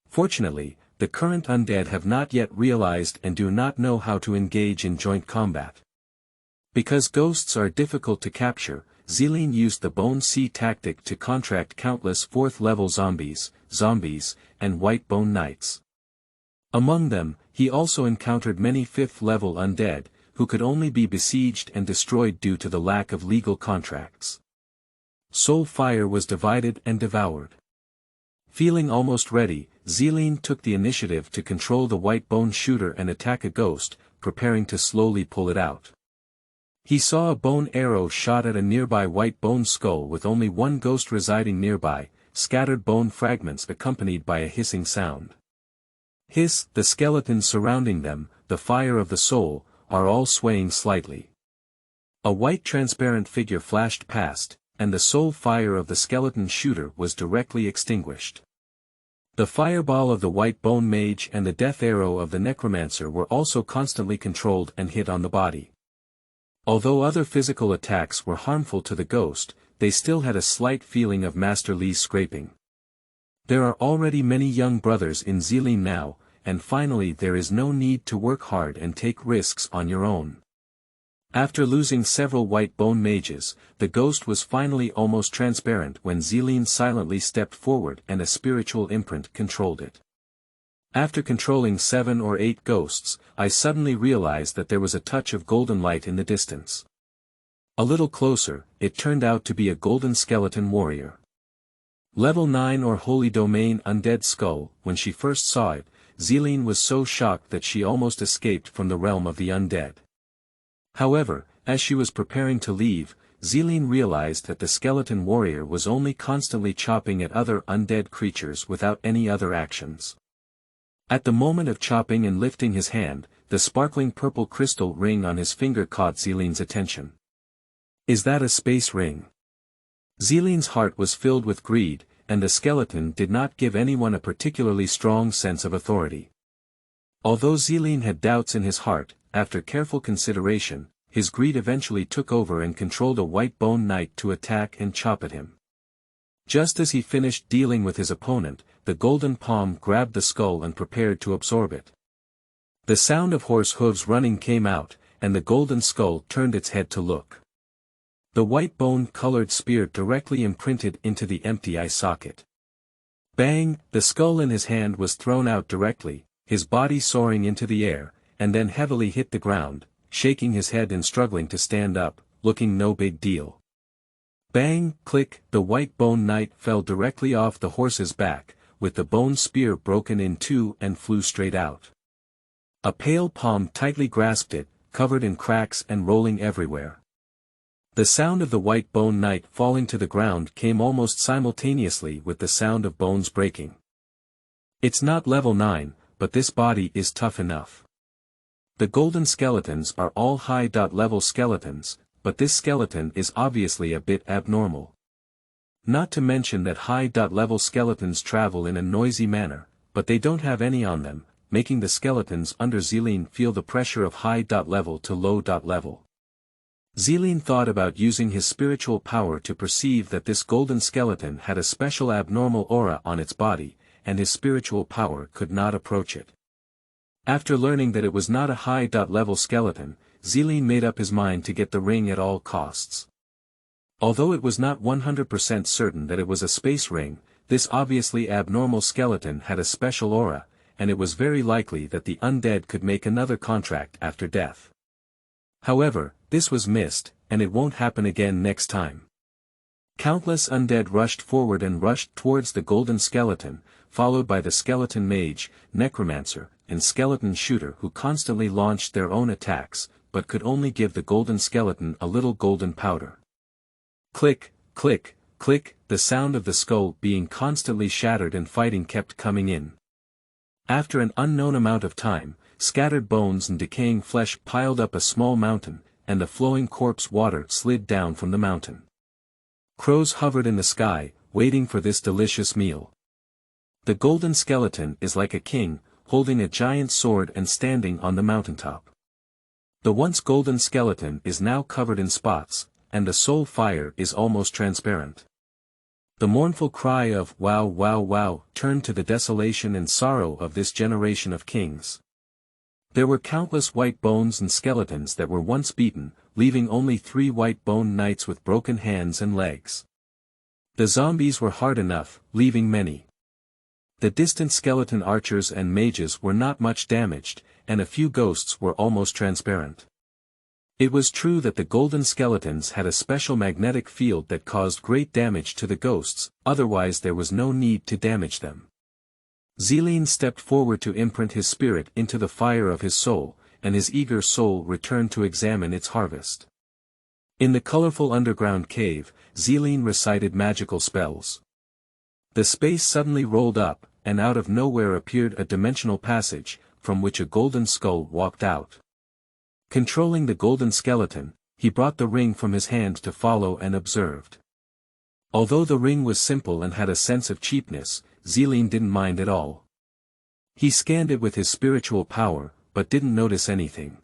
[SPEAKER 1] Fortunately, the current undead have not yet realized and do not know how to engage in joint combat. Because ghosts are difficult to capture, Xylene used the Bone Sea tactic to contract countless 4th-level zombies, and white bone knights. Among them, he also encountered many 5th-level undead, who could only be besieged and destroyed due to the lack of legal contracts. Soul fire was divided and devoured. Feeling almost ready, Zeline took the initiative to control the white bone shooter and attack a ghost, preparing to slowly pull it out. He saw a bone arrow shot at a nearby white bone skull with only one ghost residing nearby, scattered bone fragments accompanied by a hissing sound. Hiss, the skeletons surrounding them, the fire of the soul, are all swaying slightly. A white transparent figure flashed past, and the soul fire of the skeleton shooter was directly extinguished. The fireball of the white bone mage and the death arrow of the necromancer were also constantly controlled and hit on the body. Although other physical attacks were harmful to the ghost, they still had a slight feeling of Master Li's scraping. There are already many young brothers in Zeline now, and finally there is no need to work hard and take risks on your own. After losing several white bone mages, the ghost was finally almost transparent when Zeline silently stepped forward and a spiritual imprint controlled it. After controlling 7 or 8 ghosts, I suddenly realized that there was a touch of golden light in the distance. A little closer, it turned out to be a golden skeleton warrior. Level 9 or Holy Domain undead skull. When she first saw it, Zeline was so shocked that she almost escaped from the realm of the undead. However, as she was preparing to leave, Zeline realized that the skeleton warrior was only constantly chopping at other undead creatures without any other actions. At the moment of chopping and lifting his hand, the sparkling purple crystal ring on his finger caught Zeline's attention. Is that a space ring? Zeline's heart was filled with greed, and the skeleton did not give anyone a particularly strong sense of authority. Although Zeline had doubts in his heart, after careful consideration, his greed eventually took over and controlled a white bone knight to attack and chop at him. Just as he finished dealing with his opponent, the golden palm grabbed the skull and prepared to absorb it. The sound of horse hooves running came out, and the golden skull turned its head to look. The white bone-colored spear directly imprinted into the empty eye socket. Bang! The skull in his hand was thrown out directly, his body soaring into the air, and then heavily hit the ground, shaking his head and struggling to stand up, looking no big deal. Bang! Click! The white bone knight fell directly off the horse's back, with the bone spear broken in two and flew straight out. A pale palm tightly grasped it, covered in cracks and rolling everywhere. The sound of the white bone knight falling to the ground came almost simultaneously with the sound of bones breaking. It's not level 9, but this body is tough enough. The golden skeletons are all high-level skeletons, but this skeleton is obviously a bit abnormal. Not to mention that high-level skeletons travel in a noisy manner, but they don't have any on them, making the skeletons under Zeline feel the pressure of high-level to low-level. Zeline thought about using his spiritual power to perceive that this golden skeleton had a special abnormal aura on its body, and his spiritual power could not approach it. After learning that it was not a high-level skeleton, Zeline made up his mind to get the ring at all costs. Although it was not 100% certain that it was a space ring, this obviously abnormal skeleton had a special aura, and it was very likely that the undead could make another contract after death. However, this was missed, and it won't happen again next time. Countless undead rushed forward and rushed towards the golden skeleton, followed by the skeleton mage, necromancer, and skeleton shooter who constantly launched their own attacks, but could only give the golden skeleton a little golden powder. Click, click, click, the sound of the skull being constantly shattered and fighting kept coming in. After an unknown amount of time, scattered bones and decaying flesh piled up a small mountain, and the flowing corpse water slid down from the mountain. Crows hovered in the sky, waiting for this delicious meal. The golden skeleton is like a king, holding a giant sword and standing on the mountaintop. The once golden skeleton is now covered in spots, and the soul fire is almost transparent. The mournful cry of "Wow, wow, wow" turned to the desolation and sorrow of this generation of kings. There were countless white bones and skeletons that were once beaten, leaving only 3 white bone knights with broken hands and legs. The zombies were hard enough, leaving many. The distant skeleton archers and mages were not much damaged, and a few ghosts were almost transparent. It was true that the golden skeletons had a special magnetic field that caused great damage to the ghosts, otherwise there was no need to damage them. Zeline stepped forward to imprint his spirit into the fire of his soul, and his eager soul returned to examine its harvest. In the colorful underground cave, Zeline recited magical spells. The space suddenly rolled up, and out of nowhere appeared a dimensional passage, from which a golden skull walked out. Controlling the golden skeleton, he brought the ring from his hand to follow and observed. Although the ring was simple and had a sense of cheapness, Zeline didn't mind at all. He scanned it with his spiritual power, but didn't notice anything.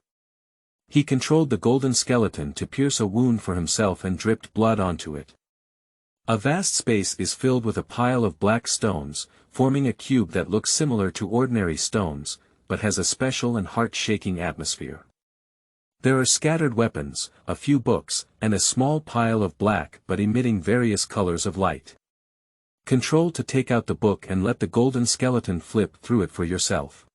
[SPEAKER 1] He controlled the golden skeleton to pierce a wound for himself and dripped blood onto it. A vast space is filled with a pile of black stones, forming a cube that looks similar to ordinary stones, but has a special and heart-shaking atmosphere. There are scattered weapons, a few books, and a small pile of black but emitting various colors of light. Control to take out the book and let the golden skeleton flip through it for yourself.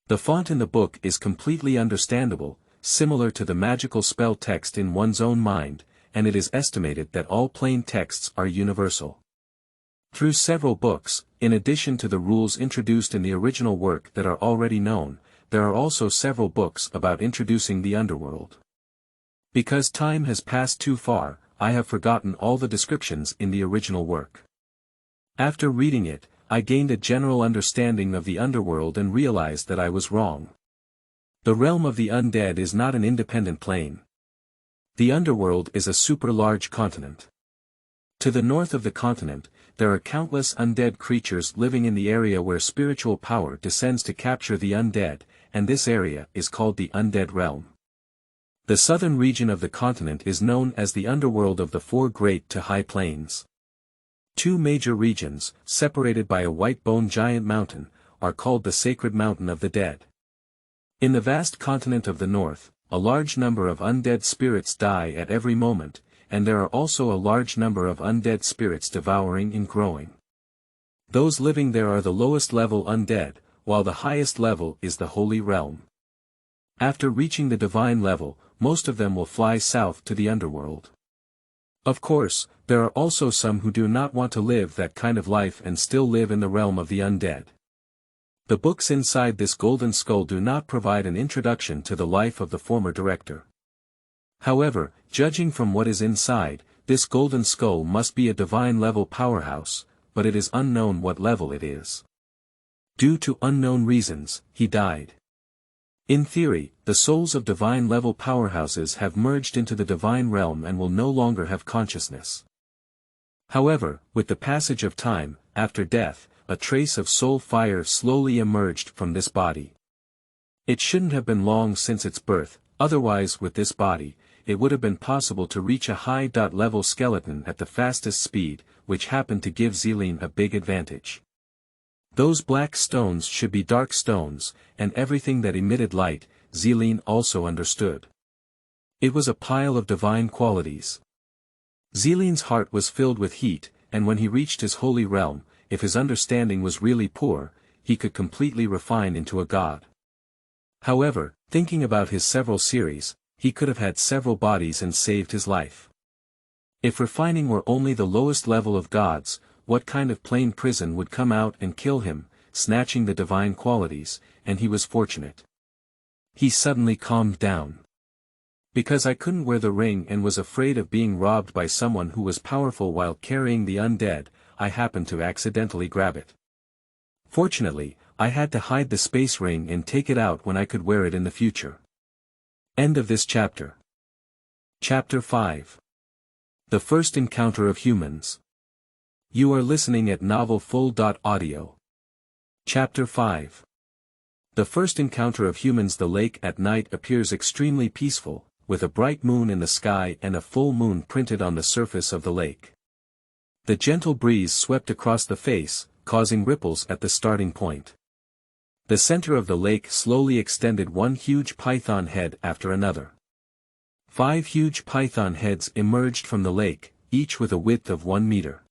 [SPEAKER 1] The font in the book is completely understandable, similar to the magical spell text in one's own mind, and it is estimated that all plain texts are universal. Through several books, in addition to the rules introduced in the original work that are already known, there are also several books about introducing the underworld. Because time has passed too far, I have forgotten all the descriptions in the original work. After reading it, I gained a general understanding of the underworld and realized that I was wrong. The realm of the undead is not an independent plane. The underworld is a super-large continent. To the north of the continent, there are countless undead creatures living in the area where spiritual power descends to capture the undead, and this area is called the Undead Realm. The southern region of the continent is known as the underworld of the Four Great to High Plains. Two major regions, separated by a white bone giant mountain, are called the Sacred Mountain of the Dead. In the vast continent of the north, a large number of undead spirits die at every moment, and there are also a large number of undead spirits devouring and growing. Those living there are the lowest level undead, while the highest level is the Holy Realm. After reaching the divine level, most of them will fly south to the underworld. Of course, there are also some who do not want to live that kind of life and still live in the realm of the undead. The books inside this golden skull do not provide an introduction to the life of the former director. However, judging from what is inside, this golden skull must be a divine-level powerhouse, but it is unknown what level it is. Due to unknown reasons, he died. In theory, the souls of divine-level powerhouses have merged into the divine realm and will no longer have consciousness. However, with the passage of time, after death, a trace of soul fire slowly emerged from this body. It shouldn't have been long since its birth, otherwise with this body, it would have been possible to reach a high-level skeleton at the fastest speed, which happened to give Zeline a big advantage. Those black stones should be dark stones, and everything that emitted light, Zeline also understood. It was a pile of divine qualities. Zeline's heart was filled with heat, and when he reached his holy realm, if his understanding was really poor, he could completely refine into a god. However, thinking about his several series, he could have had several bodies and saved his life. If refining were only the lowest level of gods, what kind of plain prison would come out and kill him, snatching the divine qualities, and he was fortunate. He suddenly calmed down. Because I couldn't wear the ring and was afraid of being robbed by someone who was powerful while carrying the undead, I happened to accidentally grab it. Fortunately, I had to hide the space ring and take it out when I could wear it in the future. End of this chapter. Chapter 5. The First Encounter of Humans. You are listening at novelfull.audio. Chapter 5. The first encounter of humans. The lake at night appears extremely peaceful, with a bright moon in the sky and a full moon printed on the surface of the lake. The gentle breeze swept across the face, causing ripples at the starting point. The center of the lake slowly extended one huge python head after another. 5 huge python heads emerged from the lake, each with a width of 1 meter.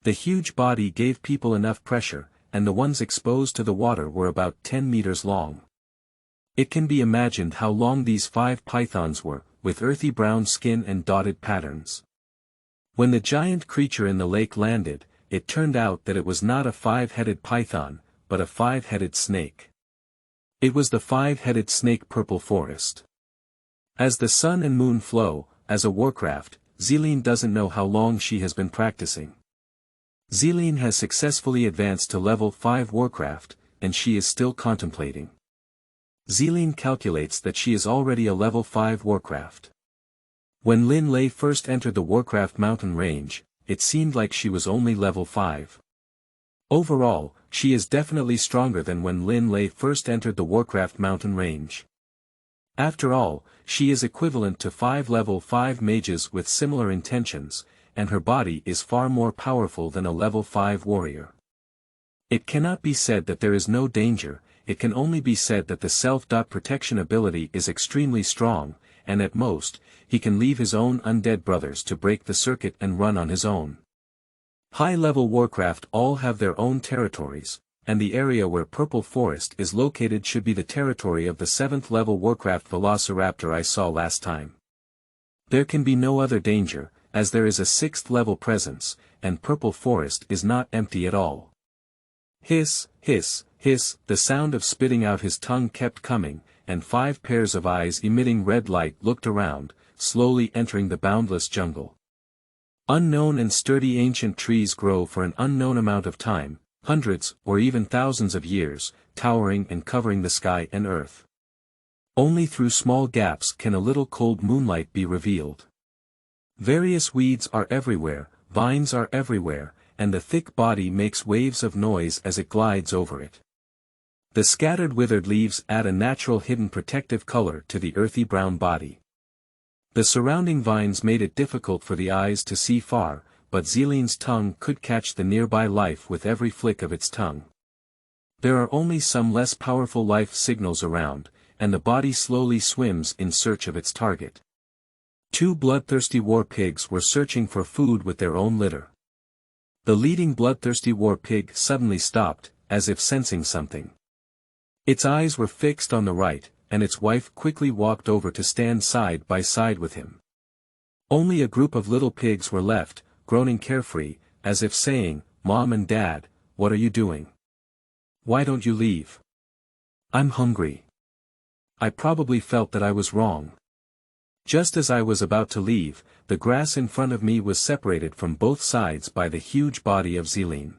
[SPEAKER 1] The huge body gave people enough pressure, and the ones exposed to the water were about 10 meters long. It can be imagined how long these 5 pythons were, with earthy brown skin and dotted patterns. When the giant creature in the lake landed, it turned out that it was not a 5-headed python, but a 5-headed snake. It was the 5-headed snake purple forest. As the sun and moon flow, as a Warcraft, Zeline doesn't know how long she has been practicing. Zeline has successfully advanced to level 5 Warcraft, and she is still contemplating. Zeline calculates that she is already a level 5 Warcraft. When Lin Lei first entered the Warcraft mountain range, it seemed like she was only level 5. Overall, she is definitely stronger than when Lin Lei first entered the Warcraft mountain range. After all, she is equivalent to 5 level 5 mages with similar intentions, and her body is far more powerful than a level 5 warrior. It cannot be said that there is no danger, it can only be said that the self-protection ability is extremely strong, and at most, he can leave his own undead brothers to break the circuit and run on his own. High-level Warcraft all have their own territories, and the area where Purple Forest is located should be the territory of the 7th level Warcraft Velociraptor I saw last time. There can be no other danger, as there is a 6th level presence, and Purple Forest is not empty at all. Hiss, hiss, hiss, the sound of spitting out his tongue kept coming, and 5 pairs of eyes emitting red light looked around, slowly entering the boundless jungle. Unknown and sturdy ancient trees grow for an unknown amount of time, hundreds or even thousands of years, towering and covering the sky and earth. Only through small gaps can a little cold moonlight be revealed. Various weeds are everywhere, vines are everywhere, and the thick body makes waves of noise as it glides over it. The scattered withered leaves add a natural hidden protective color to the earthy brown body. The surrounding vines made it difficult for the eyes to see far, but Zeline's tongue could catch the nearby life with every flick of its tongue. There are only some less powerful life signals around, and the body slowly swims in search of its target. 2 bloodthirsty war pigs were searching for food with their own litter. The leading bloodthirsty war pig suddenly stopped, as if sensing something. Its eyes were fixed on the right, and its wife quickly walked over to stand side by side with him. Only a group of little pigs were left, groaning carefree, as if saying, "Mom and Dad, what are you doing? Why don't you leave? I'm hungry." I probably felt that I was wrong. Just as I was about to leave, the grass in front of me was separated from both sides by the huge body of Zeline.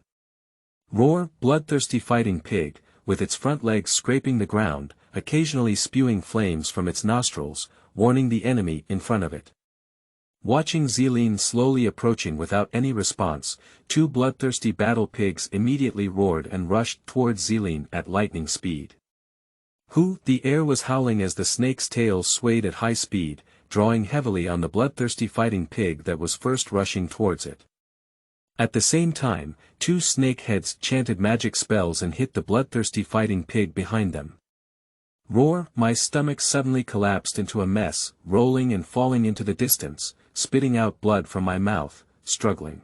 [SPEAKER 1] Roar, bloodthirsty fighting pig, with its front legs scraping the ground, occasionally spewing flames from its nostrils, warning the enemy in front of it. Watching Zeline slowly approaching without any response, 2 bloodthirsty battle pigs immediately roared and rushed towards Zeline at lightning speed. The air was howling as the snake's tail swayed at high speed, drawing heavily on the bloodthirsty fighting pig that was first rushing towards it. At the same time, 2 snake heads chanted magic spells and hit the bloodthirsty fighting pig behind them. Roar, my stomach suddenly collapsed into a mess, rolling and falling into the distance, spitting out blood from my mouth, struggling.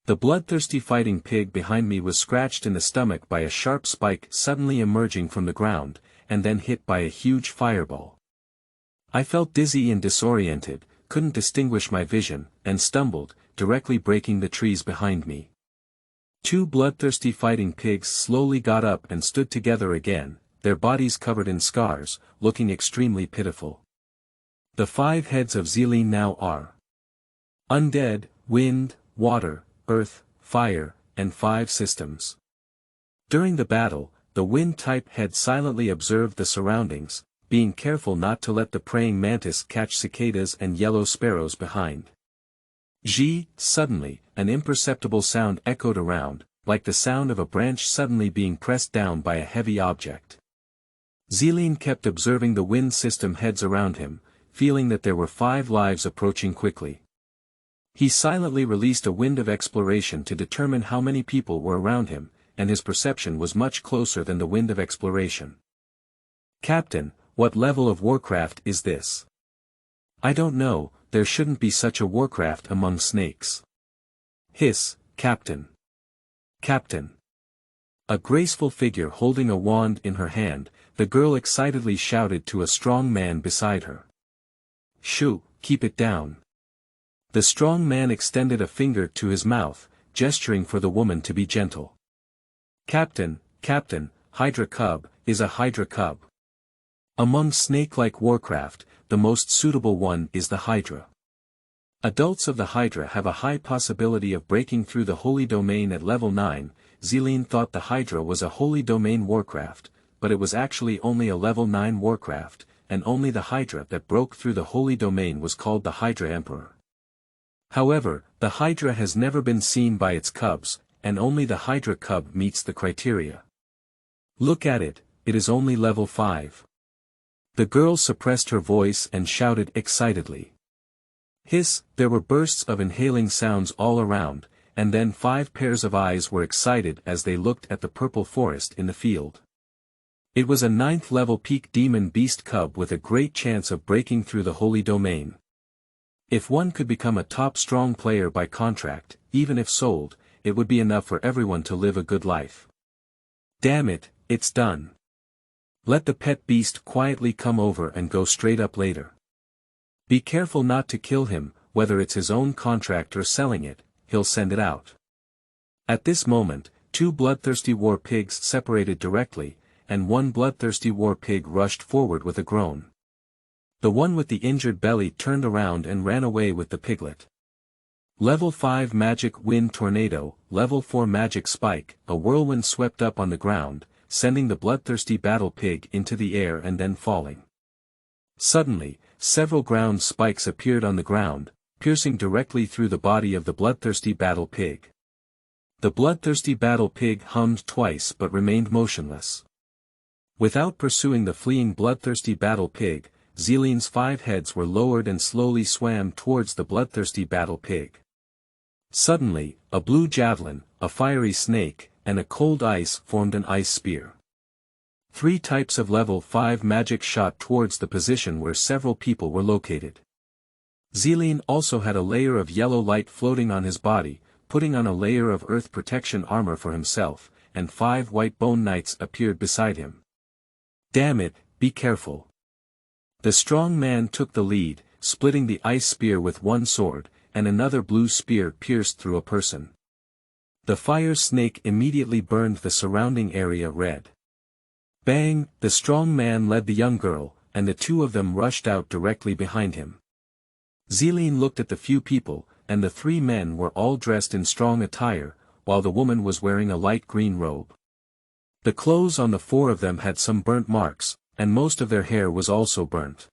[SPEAKER 1] The bloodthirsty fighting pig behind me was scratched in the stomach by a sharp spike suddenly emerging from the ground, and then hit by a huge fireball. I felt dizzy and disoriented, couldn't distinguish my vision, and stumbled, directly breaking the trees behind me. 2 bloodthirsty fighting pigs slowly got up and stood together again, their bodies covered in scars, looking extremely pitiful. The 5 heads of Zeline now are Undead, Wind, Water, Earth, Fire, and 5 systems. During the battle, the Wind-type head silently observed the surroundings, being careful not to let the praying mantis catch cicadas and yellow sparrows behind. Suddenly, an imperceptible sound echoed around, like the sound of a branch suddenly being pressed down by a heavy object. Zeline kept observing the Wind system heads around him, feeling that there were 5 lives approaching quickly. He silently released a wind of exploration to determine how many people were around him, and his perception was much closer than the wind of exploration. "Captain, what level of Warcraft is this?" "I don't know, there shouldn't be such a Warcraft among snakes." "Hiss, Captain. Captain. A graceful figure holding a wand in her hand, the girl excitedly shouted to a strong man beside her. "Shoo, keep it down." The strong man extended a finger to his mouth, gesturing for the woman to be gentle. Captain, Hydra cub, is a Hydra cub. Among snake-like Warcraft, the most suitable one is the Hydra. Adults of the Hydra have a high possibility of breaking through the Holy Domain at level 9. Zeline thought the Hydra was a Holy Domain Warcraft, but it was actually only a level 9 Warcraft, and only the Hydra that broke through the Holy Domain was called the Hydra Emperor. However, the Hydra has never been seen by its cubs, and only the Hydra cub meets the criteria. Look at it, it is only level 5. The girl suppressed her voice and shouted excitedly. Hiss, there were bursts of inhaling sounds all around, and then 5 pairs of eyes were excited as they looked at the purple forest in the field. It was a 9th level peak demon beast cub with a great chance of breaking through the Holy Domain. If one could become a top strong player by contract, even if sold, it would be enough for everyone to live a good life. Damn it, it's done. Let the pet beast quietly come over and go straight up later. Be careful not to kill him, whether it's his own contract or selling it, he'll send it out. At this moment, 2 bloodthirsty war pigs separated directly, and 1 bloodthirsty war pig rushed forward with a groan. The one with the injured belly turned around and ran away with the piglet. Level 5 Magic Wind Tornado, Level 4 Magic Spike, a whirlwind swept up on the ground, sending the bloodthirsty battle pig into the air and then falling. Suddenly, several ground spikes appeared on the ground, piercing directly through the body of the bloodthirsty battle pig. The bloodthirsty battle pig hummed twice but remained motionless. Without pursuing the fleeing bloodthirsty battle pig, Zeline's 5 heads were lowered and slowly swam towards the bloodthirsty battle pig. Suddenly, a blue javelin, a fiery snake, and a cold ice formed an ice spear. 3 types of level 5 magic shot towards the position where several people were located. Zeline also had a layer of yellow light floating on his body, putting on a layer of earth protection armor for himself, and 5 white bone knights appeared beside him. Damn it, be careful. The strong man took the lead, splitting the ice spear with one sword, and another blue spear pierced through a person. The fire snake immediately burned the surrounding area red. Bang, the strong man led the young girl, and the 2 of them rushed out directly behind him. Zeline looked at the few people, and the 3 men were all dressed in strong attire, while the woman was wearing a light green robe. The clothes on the 4 of them had some burnt marks, and most of their hair was also burnt.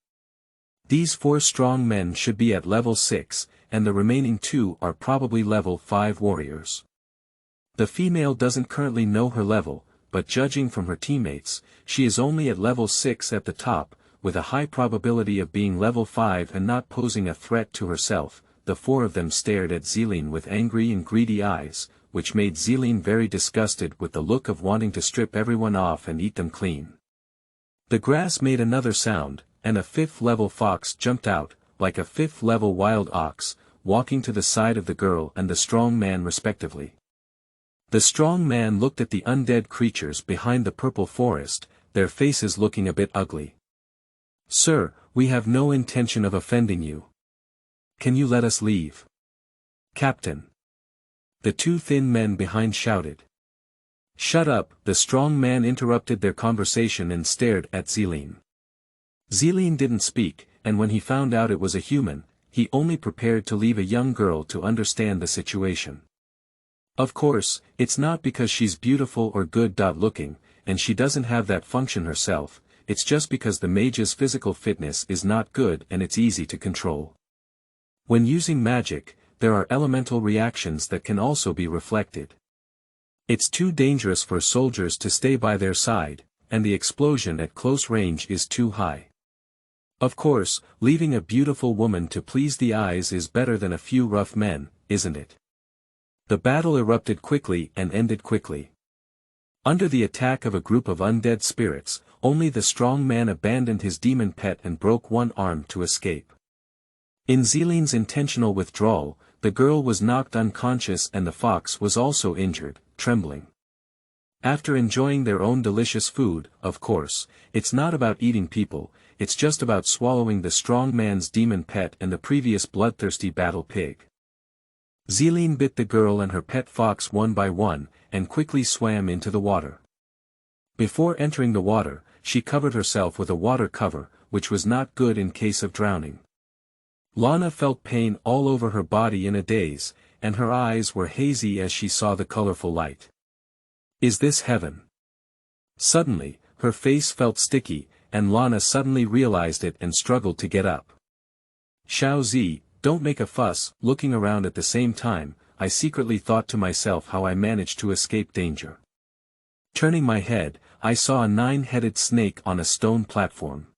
[SPEAKER 1] These 4 strong men should be at level 6, and the remaining 2 are probably level 5 warriors. The female doesn't currently know her level, but judging from her teammates, she is only at level 6 at the top, with a high probability of being level 5 and not posing a threat to herself. The 4 of them stared at Zeline with angry and greedy eyes, which made Zeline very disgusted with the look of wanting to strip everyone off and eat them clean. The grass made another sound, and a 5th level fox jumped out, like a 5th level wild ox, walking to the side of the girl and the strong man respectively. The strong man looked at the undead creatures behind the purple forest, their faces looking a bit ugly. "Sir, we have no intention of offending you. Can you let us leave?" "Captain." The 2 thin men behind shouted. "Shut up," the strong man interrupted their conversation and stared at Zeline. Zeline didn't speak, and when he found out it was a human, he only prepared to leave a young girl to understand the situation. Of course, it's not because she's beautiful or good looking, and she doesn't have that function herself, it's just because the mage's physical fitness is not good and it's easy to control. When using magic, there are elemental reactions that can also be reflected. It's too dangerous for soldiers to stay by their side, and the explosion at close range is too high. Of course, leaving a beautiful woman to please the eyes is better than a few rough men, isn't it? The battle erupted quickly and ended quickly. Under the attack of a group of undead spirits, only the strong man abandoned his demon pet and broke one arm to escape. In Zeline's intentional withdrawal, the girl was knocked unconscious and the fox was also injured, trembling. After enjoying their own delicious food, of course, it's not about eating people, it's just about swallowing the strong man's demon pet and the previous bloodthirsty battle pig. Zeline bit the girl and her pet fox one by one, and quickly swam into the water. Before entering the water, she covered herself with a water cover, which was not good in case of drowning. Lana felt pain all over her body in a daze, and her eyes were hazy as she saw the colorful light. Is this heaven? Suddenly, her face felt sticky, and Lana suddenly realized it and struggled to get up. Xiao Zi, don't make a fuss. Looking around at the same time, I secretly thought to myself how I managed to escape danger. Turning my head, I saw a 9-headed snake on a stone platform.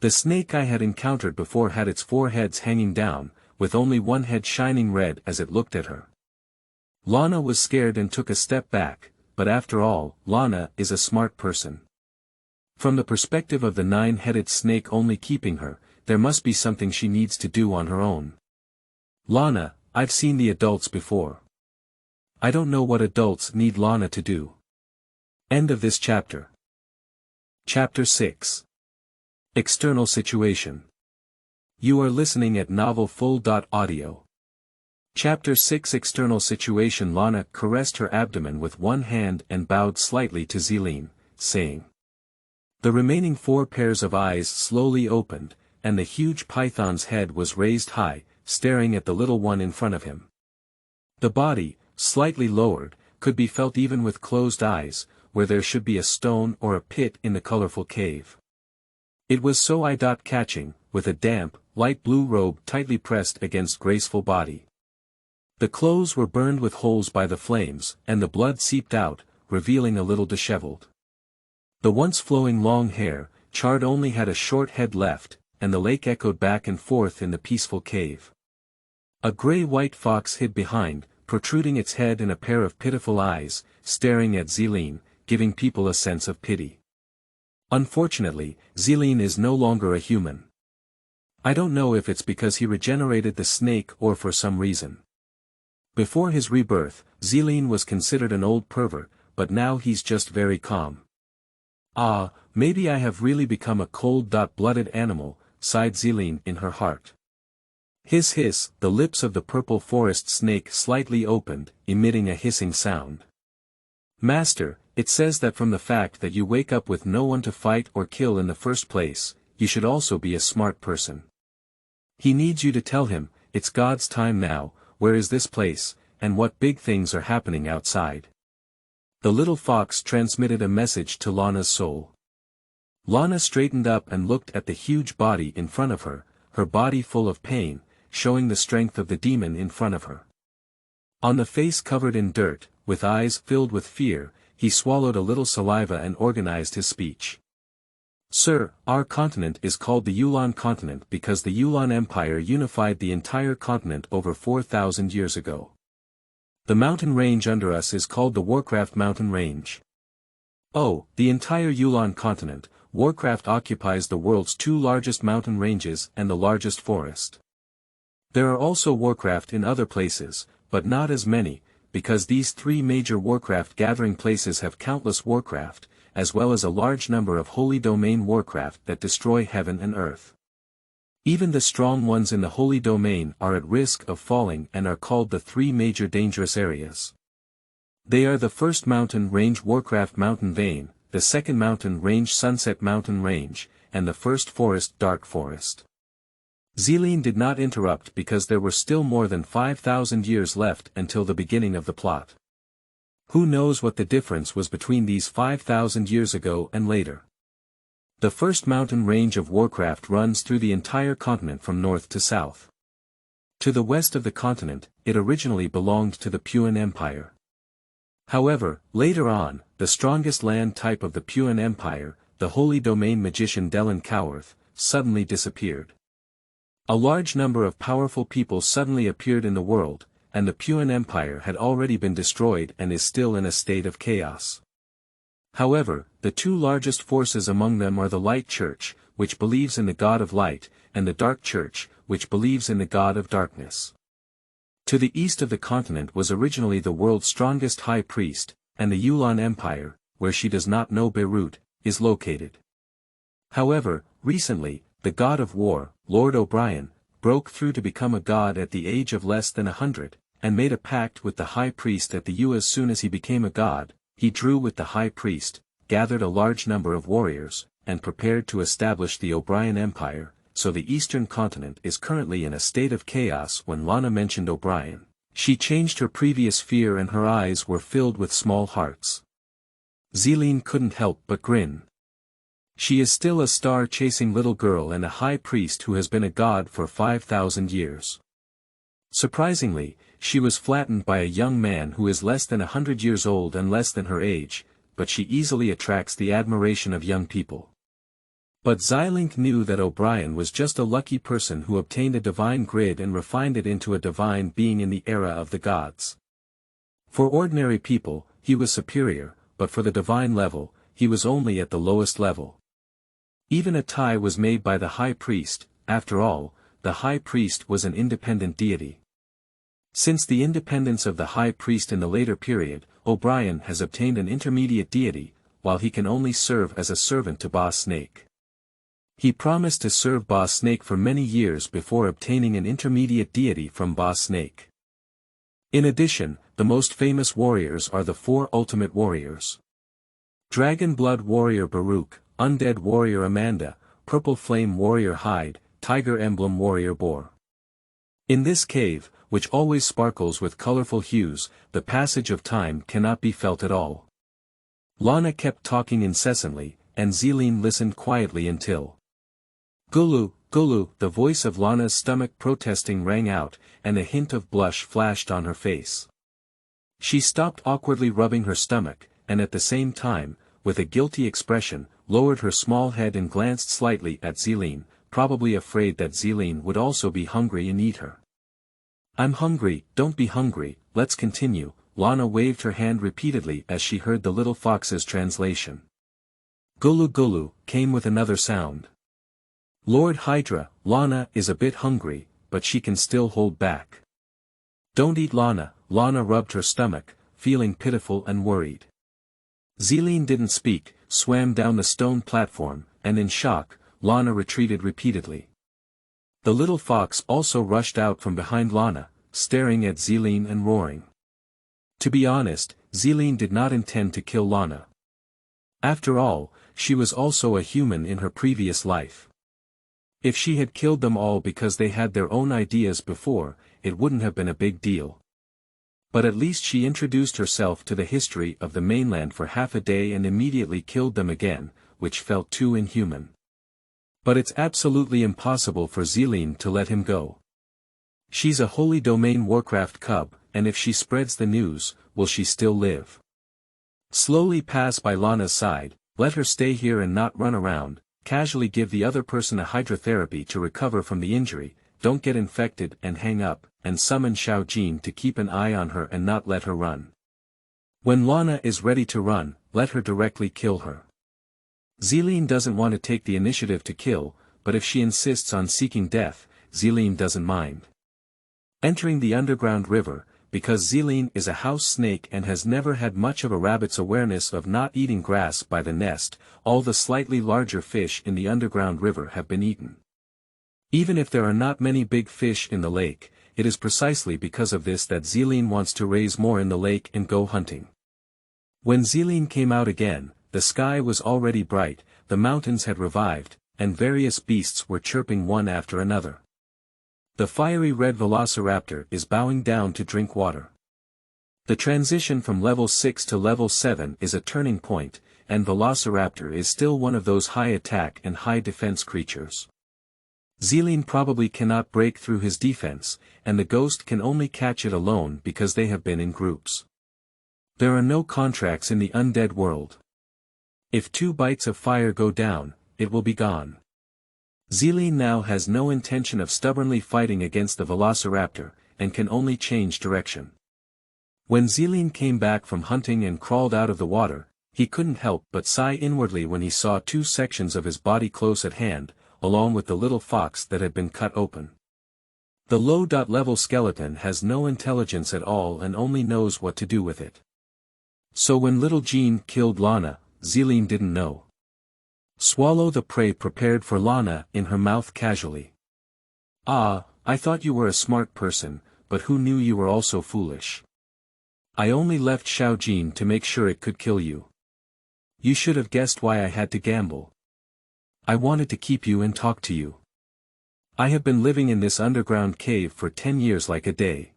[SPEAKER 1] The snake I had encountered before had its 4 heads hanging down, with only one head shining red as it looked at her. Lana was scared and took a step back, but after all, Lana is a smart person. From the perspective of the 9-headed snake only keeping her, there must be something she needs to do on her own. Lana, I've seen the adults before. I don't know what adults need Lana to do. End of this chapter. Chapter 6. External Situation. You are listening at novelfull.audio. Chapter 6 External Situation. Lana caressed her abdomen with one hand and bowed slightly to Zeline, saying. The remaining 4 pairs of eyes slowly opened, and the huge python's head was raised high, staring at the little one in front of him. The body, slightly lowered, could be felt even with closed eyes, where there should be a stone or a pit in the colorful cave. It was so eye-catching, with a damp, light blue robe tightly pressed against graceful body. The clothes were burned with holes by the flames, and the blood seeped out, revealing a little disheveled. The once flowing long hair, charred, only had a short head left, and the lake echoed back and forth in the peaceful cave. A gray-white fox hid behind, protruding its head and a pair of pitiful eyes, staring at Zeline, giving people a sense of pity. Unfortunately, Zeline is no longer a human. I don't know if it's because he regenerated the snake or for some reason. Before his rebirth, Zeline was considered an old pervert, but now he's just very calm. Ah, maybe I have really become a cold-blooded animal, sighed Zeline in her heart. Hiss hiss, the lips of the purple forest snake slightly opened, emitting a hissing sound. Master, it says that from the fact that you wake up with no one to fight or kill in the first place, you should also be a smart person. He needs you to tell him, it's God's time now, where is this place, and what big things are happening outside. The little fox transmitted a message to Lana's soul. Lana straightened up and looked at the huge body in front of her, her body full of pain, showing the strength of the demon in front of her. On the face covered in dirt, with eyes filled with fear, he swallowed a little saliva and organized his speech. Sir, our continent is called the Yulan continent because the Yulan Empire unified the entire continent over 4,000 years ago. The mountain range under us is called the Warcraft mountain range. Oh, the entire Yulan continent, Warcraft occupies the world's 2 largest mountain ranges and the largest forest. There are also Warcraft in other places, but not as many, because these 3 major Warcraft gathering places have countless Warcraft, as well as a large number of holy domain Warcraft that destroy heaven and earth. Even the strong ones in the holy domain are at risk of falling and are called the 3 major dangerous areas. They are the first mountain range Warcraft Mountain Vein, the second mountain range Sunset Mountain Range, and the first forest Dark Forest. Zeline did not interrupt because there were still more than 5,000 years left until the beginning of the plot. Who knows what the difference was between these 5,000 years ago and later. The first mountain range of Warcraft runs through the entire continent from north to south. To the west of the continent, it originally belonged to the Puan Empire. However, later on, the strongest land type of the Puan Empire, the holy domain magician Delan Cowarth, suddenly disappeared. A large number of powerful people suddenly appeared in the world, and the Puan Empire had already been destroyed and is still in a state of chaos. However, the 2 largest forces among them are the Light Church, which believes in the God of Light, and the Dark Church, which believes in the God of Darkness. To the east of the continent was originally the world's strongest high priest, and the Yulan Empire, where she does not know Beirut, is located. However, recently, the god of war, Lord O'Brien, broke through to become a god at the age of less than 100, and made a pact with the high priest at the U. As soon as he became a god, he drew with the high priest, gathered a large number of warriors, and prepared to establish the O'Brien Empire, so the eastern continent is currently in a state of chaos. When Lana mentioned O'Brien, she changed her previous fear and her eyes were filled with small hearts. Zeline couldn't help but grin. She is still a star-chasing little girl and a high priest who has been a god for 5,000 years. Surprisingly, she was flattened by a young man who is less than 100 years old and less than her age, but she easily attracts the admiration of young people. But Xilinx knew that O'Brien was just a lucky person who obtained a divine grid and refined it into a divine being in the era of the gods. For ordinary people, he was superior, but for the divine level, he was only at the lowest level. Even a tie was made by the high priest. After all, the high priest was an independent deity. Since the independence of the high priest in the later period, O'Brien has obtained an intermediate deity, while he can only serve as a servant to Boss Snake. He promised to serve Boss Snake for many years before obtaining an intermediate deity from Boss Snake. In addition, the most famous warriors are the four ultimate warriors. Dragon Blood Warrior Baruch, Undead Warrior Amanda, Purple Flame Warrior Hyde, Tiger Emblem Warrior Boar. In this cave, which always sparkles with colorful hues, the passage of time cannot be felt at all. Lana kept talking incessantly, and Zeline listened quietly until Gulu, Gulu, the voice of Lana's stomach protesting rang out, and a hint of blush flashed on her face. She stopped awkwardly rubbing her stomach, and at the same time, with a guilty expression, lowered her small head and glanced slightly at Zeline, probably afraid that Zeline would also be hungry and eat her. I'm hungry, don't be hungry, let's continue. Lana waved her hand repeatedly as she heard the little fox's translation. Gulu Gulu came with another sound. Lord Hydra, Lana is a bit hungry, but she can still hold back. Don't eat Lana. Lana rubbed her stomach, feeling pitiful and worried. Zeline didn't speak, swam down the stone platform, and in shock, Lana retreated repeatedly. The little fox also rushed out from behind Lana, staring at Zeline and roaring. To be honest, Zeline did not intend to kill Lana. After all, she was also a human in her previous life. If she had killed them all because they had their own ideas before, it wouldn't have been a big deal. But at least she introduced herself to the history of the mainland for half a day and immediately killed them again, which felt too inhuman. But it's absolutely impossible for Zeline to let him go. She's a Holy Domain Warcraft cub, and if she spreads the news, will she still live? Slowly pass by Lana's side, let her stay here and not run around, casually give the other person a hydrotherapy to recover from the injury, don't get infected and hang up, and summon Xiao Jin to keep an eye on her and not let her run. When Lana is ready to run, let her directly kill her. Zeline doesn't want to take the initiative to kill, but if she insists on seeking death, Zeline doesn't mind. Entering the underground river, because Zeline is a house snake and has never had much of a rabbit's awareness of not eating grass by the nest, all the slightly larger fish in the underground river have been eaten. Even if there are not many big fish in the lake, it is precisely because of this that Zeline wants to raise more in the lake and go hunting. When Zeline came out again, the sky was already bright, the mountains had revived, and various beasts were chirping one after another. The fiery red velociraptor is bowing down to drink water. The transition from level 6 to level 7 is a turning point, and Velociraptor is still one of those high attack and high defense creatures. Zeline probably cannot break through his defense, and the ghost can only catch it alone because they have been in groups. There are no contracts in the undead world. If 2 bites of fire go down, it will be gone. Zeline now has no intention of stubbornly fighting against the Velociraptor, and can only change direction. When Zeline came back from hunting and crawled out of the water, he couldn't help but sigh inwardly when he saw 2 sections of his body close at hand, along with the little fox that had been cut open. The low-level skeleton has no intelligence at all and only knows what to do with it. So when little Jean killed Lana, Zeline didn't know. Swallow the prey prepared for Lana in her mouth casually. Ah, I thought you were a smart person, but who knew you were also foolish? I only left Xiao Jin to make sure it could kill you. You should have guessed why I had to gamble. I wanted to keep you and talk to you. I have been living in this underground cave for 10 years like a day.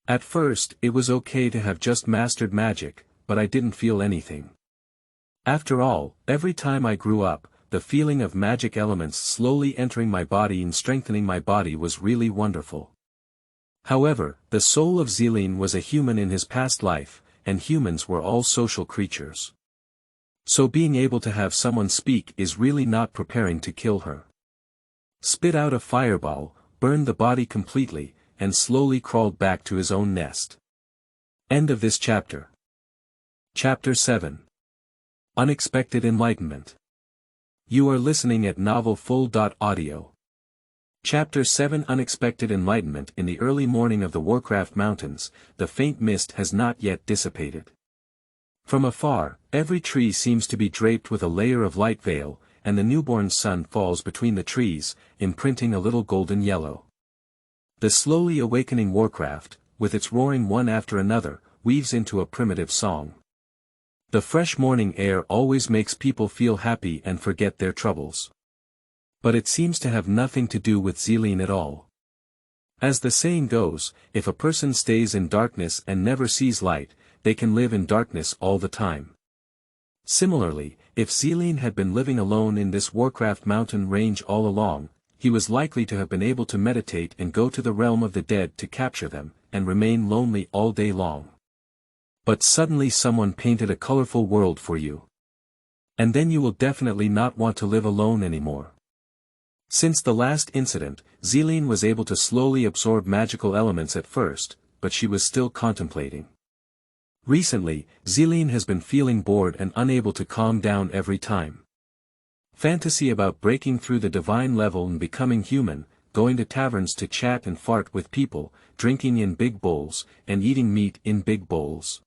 [SPEAKER 1] At first, it was okay to have just mastered magic, but I didn't feel anything. After all, every time I grew up, the feeling of magic elements slowly entering my body and strengthening my body was really wonderful. However, the soul of Zeline was a human in his past life, and humans were all social creatures. So being able to have someone speak is really not preparing to kill her. Spit out a fireball, burned the body completely, and slowly crawled back to his own nest. End of this chapter. Chapter 7. Unexpected Enlightenment. You are listening at novelfull.audio. Chapter 7 Unexpected Enlightenment. In the early morning of the Warcraft Mountains, the faint mist has not yet dissipated. From afar, every tree seems to be draped with a layer of light veil, and the newborn sun falls between the trees, imprinting a little golden yellow. The slowly awakening Warcraft, with its roaring one after another, weaves into a primitive song. The fresh morning air always makes people feel happy and forget their troubles. But it seems to have nothing to do with Zeline at all. As the saying goes, if a person stays in darkness and never sees light, they can live in darkness all the time. Similarly, if Zeline had been living alone in this Warcraft mountain range all along, he was likely to have been able to meditate and go to the realm of the dead to capture them, and remain lonely all day long. But suddenly someone painted a colorful world for you. And then you will definitely not want to live alone anymore. Since the last incident, Zeline was able to slowly absorb magical elements at first, but she was still contemplating. Recently, Zeline has been feeling bored and unable to calm down every time. Fantasy about breaking through the divine level and becoming human, going to taverns to chat and fart with people, drinking in big bowls, and eating meat in big bowls.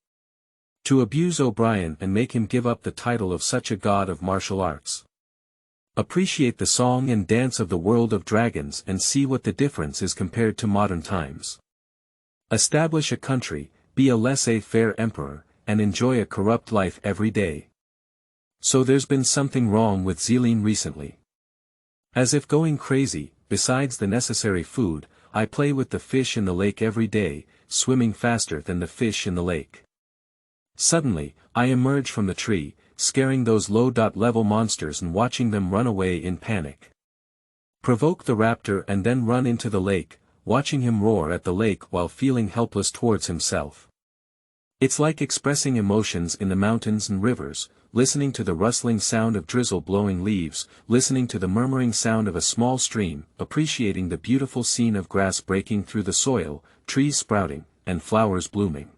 [SPEAKER 1] To abuse O'Brien and make him give up the title of such a god of martial arts. Appreciate the song and dance of the world of dragons and see what the difference is compared to modern times. Establish a country, be a laissez-faire emperor, and enjoy a corrupt life every day. So there's been something wrong with Zeline recently. As if going crazy, besides the necessary food, I play with the fish in the lake every day, swimming faster than the fish in the lake. Suddenly, I emerge from the tree, scaring those low-level monsters and watching them run away in panic. Provoke the raptor and then run into the lake, watching him roar at the lake while feeling helpless towards himself. It's like expressing emotions in the mountains and rivers, listening to the rustling sound of drizzle blowing leaves, listening to the murmuring sound of a small stream, appreciating the beautiful scene of grass breaking through the soil, trees sprouting, and flowers blooming.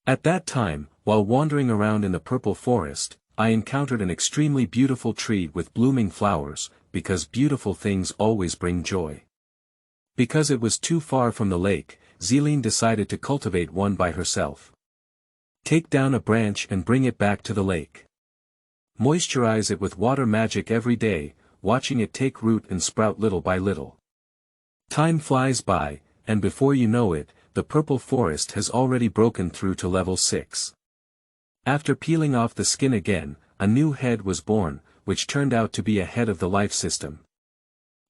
[SPEAKER 1] At that time, while wandering around in the purple forest, I encountered an extremely beautiful tree with blooming flowers, because beautiful things always bring joy. Because it was too far from the lake, Zeline decided to cultivate one by herself. Take down a branch and bring it back to the lake. Moisturize it with water magic every day, watching it take root and sprout little by little. Time flies by, and before you know it, the purple forest has already broken through to level 6. After peeling off the skin again, a new head was born, which turned out to be a head of the life system.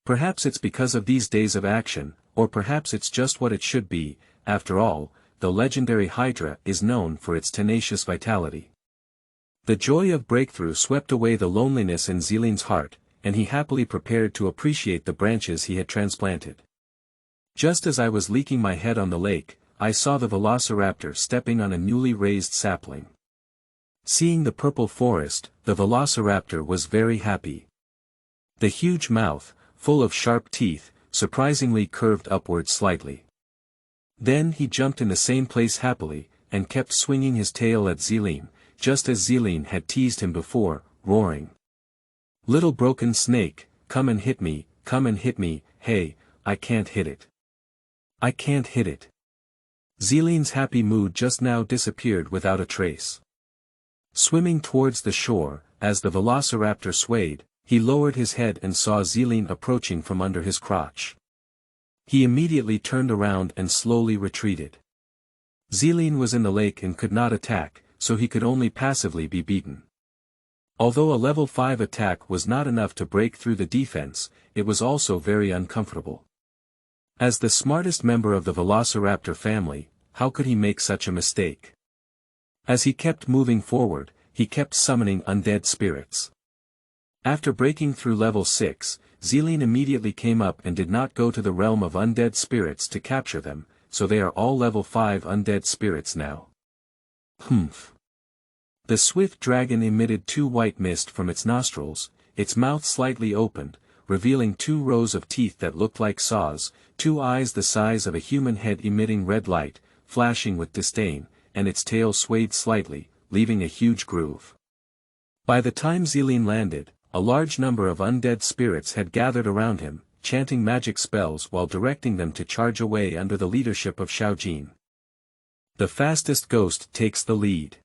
[SPEAKER 1] Perhaps it's because of these days of action, or perhaps it's just what it should be. After all, the legendary Hydra is known for its tenacious vitality. The joy of breakthrough swept away the loneliness in Zeline's heart, and he happily prepared to appreciate the branches he had transplanted. Just as I was leaking my head on the lake, I saw the velociraptor stepping on a newly raised sapling. Seeing the purple forest, the velociraptor was very happy. The huge mouth, full of sharp teeth, surprisingly curved upward slightly. Then he jumped in the same place happily, and kept swinging his tail at Zeline, just as Zeline had teased him before, roaring. "Little broken snake, come and hit me, hey, I can't hit it. I can't hit it." Zeline's happy mood just now disappeared without a trace. Swimming towards the shore, as the velociraptor swayed, he lowered his head and saw Zeline approaching from under his crotch. He immediately turned around and slowly retreated. Zeline was in the lake and could not attack, so he could only passively be beaten. Although a level 5 attack was not enough to break through the defense, it was also very uncomfortable. As the smartest member of the velociraptor family, how could he make such a mistake? As he kept moving forward, he kept summoning undead spirits. After breaking through level 6, Zeline immediately came up and did not go to the realm of undead spirits to capture them, so they are all level 5 undead spirits now. Humph. The swift dragon emitted 2 white mist from its nostrils, its mouth slightly opened, revealing 2 rows of teeth that looked like saws, 2 eyes the size of a human head emitting red light, flashing with disdain, and its tail swayed slightly, leaving a huge groove. By the time Zeline landed, a large number of undead spirits had gathered around him, chanting magic spells while directing them to charge away under the leadership of Xiaojin. The fastest ghost takes the lead.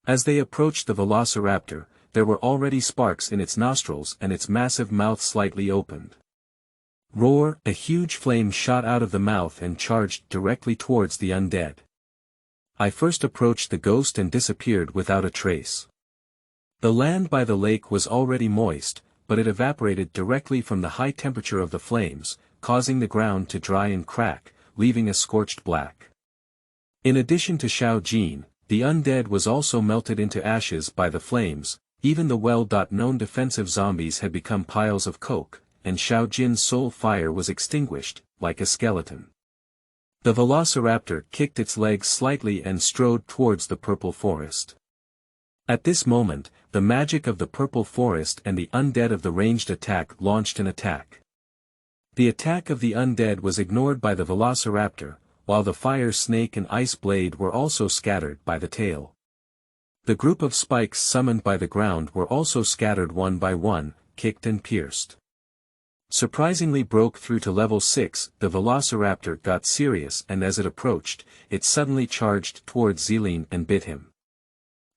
[SPEAKER 1] As they approached the velociraptor, there were already sparks in its nostrils and its massive mouth slightly opened. Roar! A huge flame shot out of the mouth and charged directly towards the undead. I first approached the ghost and disappeared without a trace. The land by the lake was already moist, but it evaporated directly from the high temperature of the flames, causing the ground to dry and crack, leaving a scorched black. In addition to Xiaojin, the undead was also melted into ashes by the flames, even the well-known defensive zombies had become piles of coke, and Xiaojin's soul fire was extinguished, like a skeleton. The velociraptor kicked its legs slightly and strode towards the purple forest. At this moment, the magic of the purple forest and the undead of the ranged attack launched an attack. The attack of the undead was ignored by the velociraptor, while the fire snake and ice blade were also scattered by the tail. The group of spikes summoned by the ground were also scattered one by one, kicked and pierced. Surprisingly broke through to level 6, the velociraptor got serious and as it approached, it suddenly charged towards Zeline and bit him.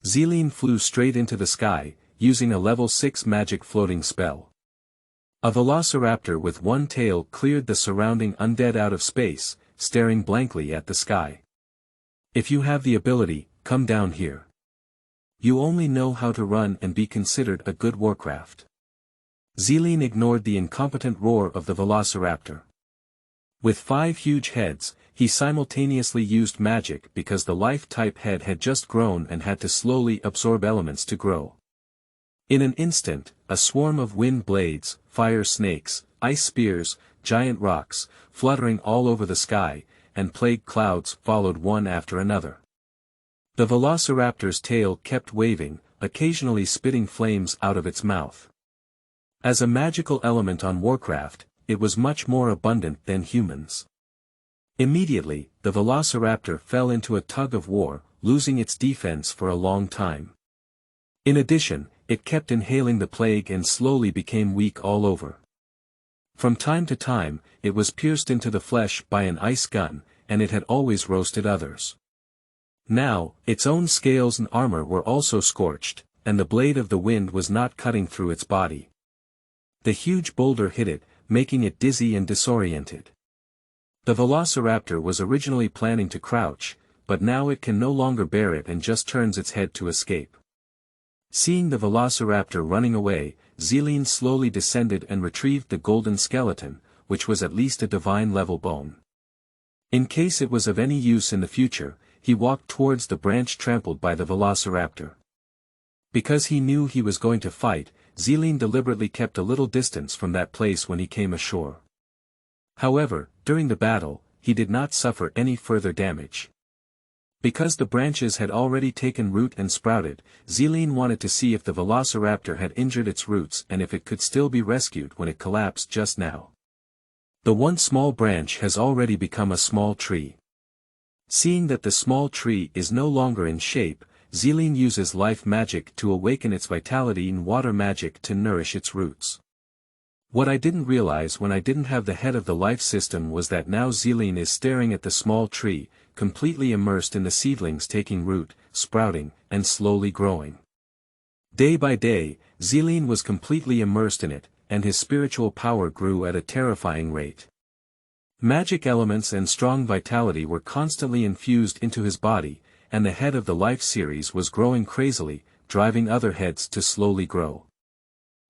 [SPEAKER 1] Zeline flew straight into the sky, using a level 6 magic floating spell. A velociraptor with one tail cleared the surrounding undead out of space, staring blankly at the sky. If you have the ability, come down here. You only know how to run and be considered a good Warcraft. Zeline ignored the incompetent roar of the velociraptor. With 5 huge heads, he simultaneously used magic because the life-type head had just grown and had to slowly absorb elements to grow. In an instant, a swarm of wind blades, fire snakes, ice spears, giant rocks, fluttering all over the sky, and plague clouds followed one after another. The velociraptor's tail kept waving, occasionally spitting flames out of its mouth. As a magical element on Warcraft, it was much more abundant than humans. Immediately, the velociraptor fell into a tug-of-war, losing its defense for a long time. In addition, it kept inhaling the plague and slowly became weak all over. From time to time, it was pierced into the flesh by an ice gun, and it had always roasted others. Now, its own scales and armor were also scorched, and the blade of the wind was not cutting through its body. The huge boulder hit it, making it dizzy and disoriented. The velociraptor was originally planning to crouch, but now it can no longer bear it and just turns its head to escape. Seeing the velociraptor running away, Zeline slowly descended and retrieved the golden skeleton, which was at least a divine-level bone. In case it was of any use in the future, he walked towards the branch trampled by the velociraptor. Because he knew he was going to fight, Zeline deliberately kept a little distance from that place when he came ashore. However, during the battle, he did not suffer any further damage. Because the branches had already taken root and sprouted, Zeline wanted to see if the velociraptor had injured its roots and if it could still be rescued when it collapsed just now. The one small branch has already become a small tree. Seeing that the small tree is no longer in shape, Zeline uses life magic to awaken its vitality and water magic to nourish its roots. What I didn't realize when I didn't have the head of the life system was that now Zeline is staring at the small tree, completely immersed in the seedlings taking root, sprouting, and slowly growing. Day by day, Zeline was completely immersed in it, and his spiritual power grew at a terrifying rate. Magic elements and strong vitality were constantly infused into his body, and the head of the life series was growing crazily, driving other heads to slowly grow.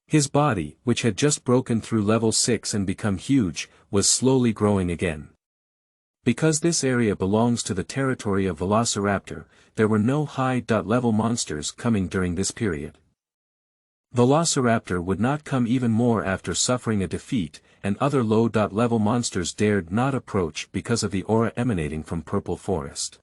[SPEAKER 1] His body, which had just broken through level 6 and become huge, was slowly growing again. Because this area belongs to the territory of Velociraptor, there were no high-level monsters coming during this period. Velociraptor would not come even more after suffering a defeat, and other low-level monsters dared not approach because of the aura emanating from Purple Forest.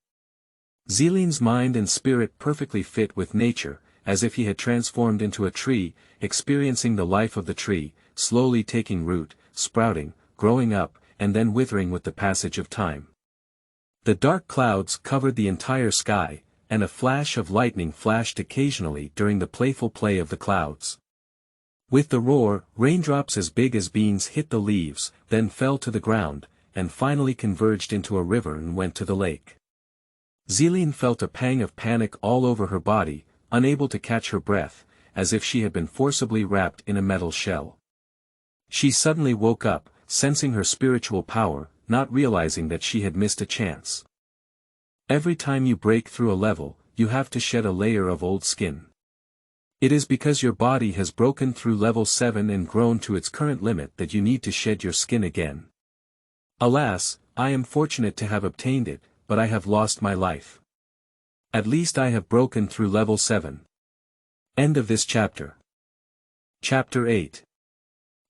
[SPEAKER 1] Zeline's mind and spirit perfectly fit with nature, as if he had transformed into a tree, experiencing the life of the tree, slowly taking root, sprouting, growing up, and then withering with the passage of time. The dark clouds covered the entire sky, and a flash of lightning flashed occasionally during the playful play of the clouds. With the roar, raindrops as big as beans hit the leaves, then fell to the ground, and finally converged into a river and went to the lake. Zeline felt a pang of panic all over her body, unable to catch her breath, as if she had been forcibly wrapped in a metal shell. She suddenly woke up, sensing her spiritual power, not realizing that she had missed a chance. Every time you break through a level, you have to shed a layer of old skin. It is because your body has broken through level 7 and grown to its current limit that you need to shed your skin again. Alas, I am fortunate to have obtained it, but I have lost my life. At least I have broken through level 7. End of this chapter. Chapter 8.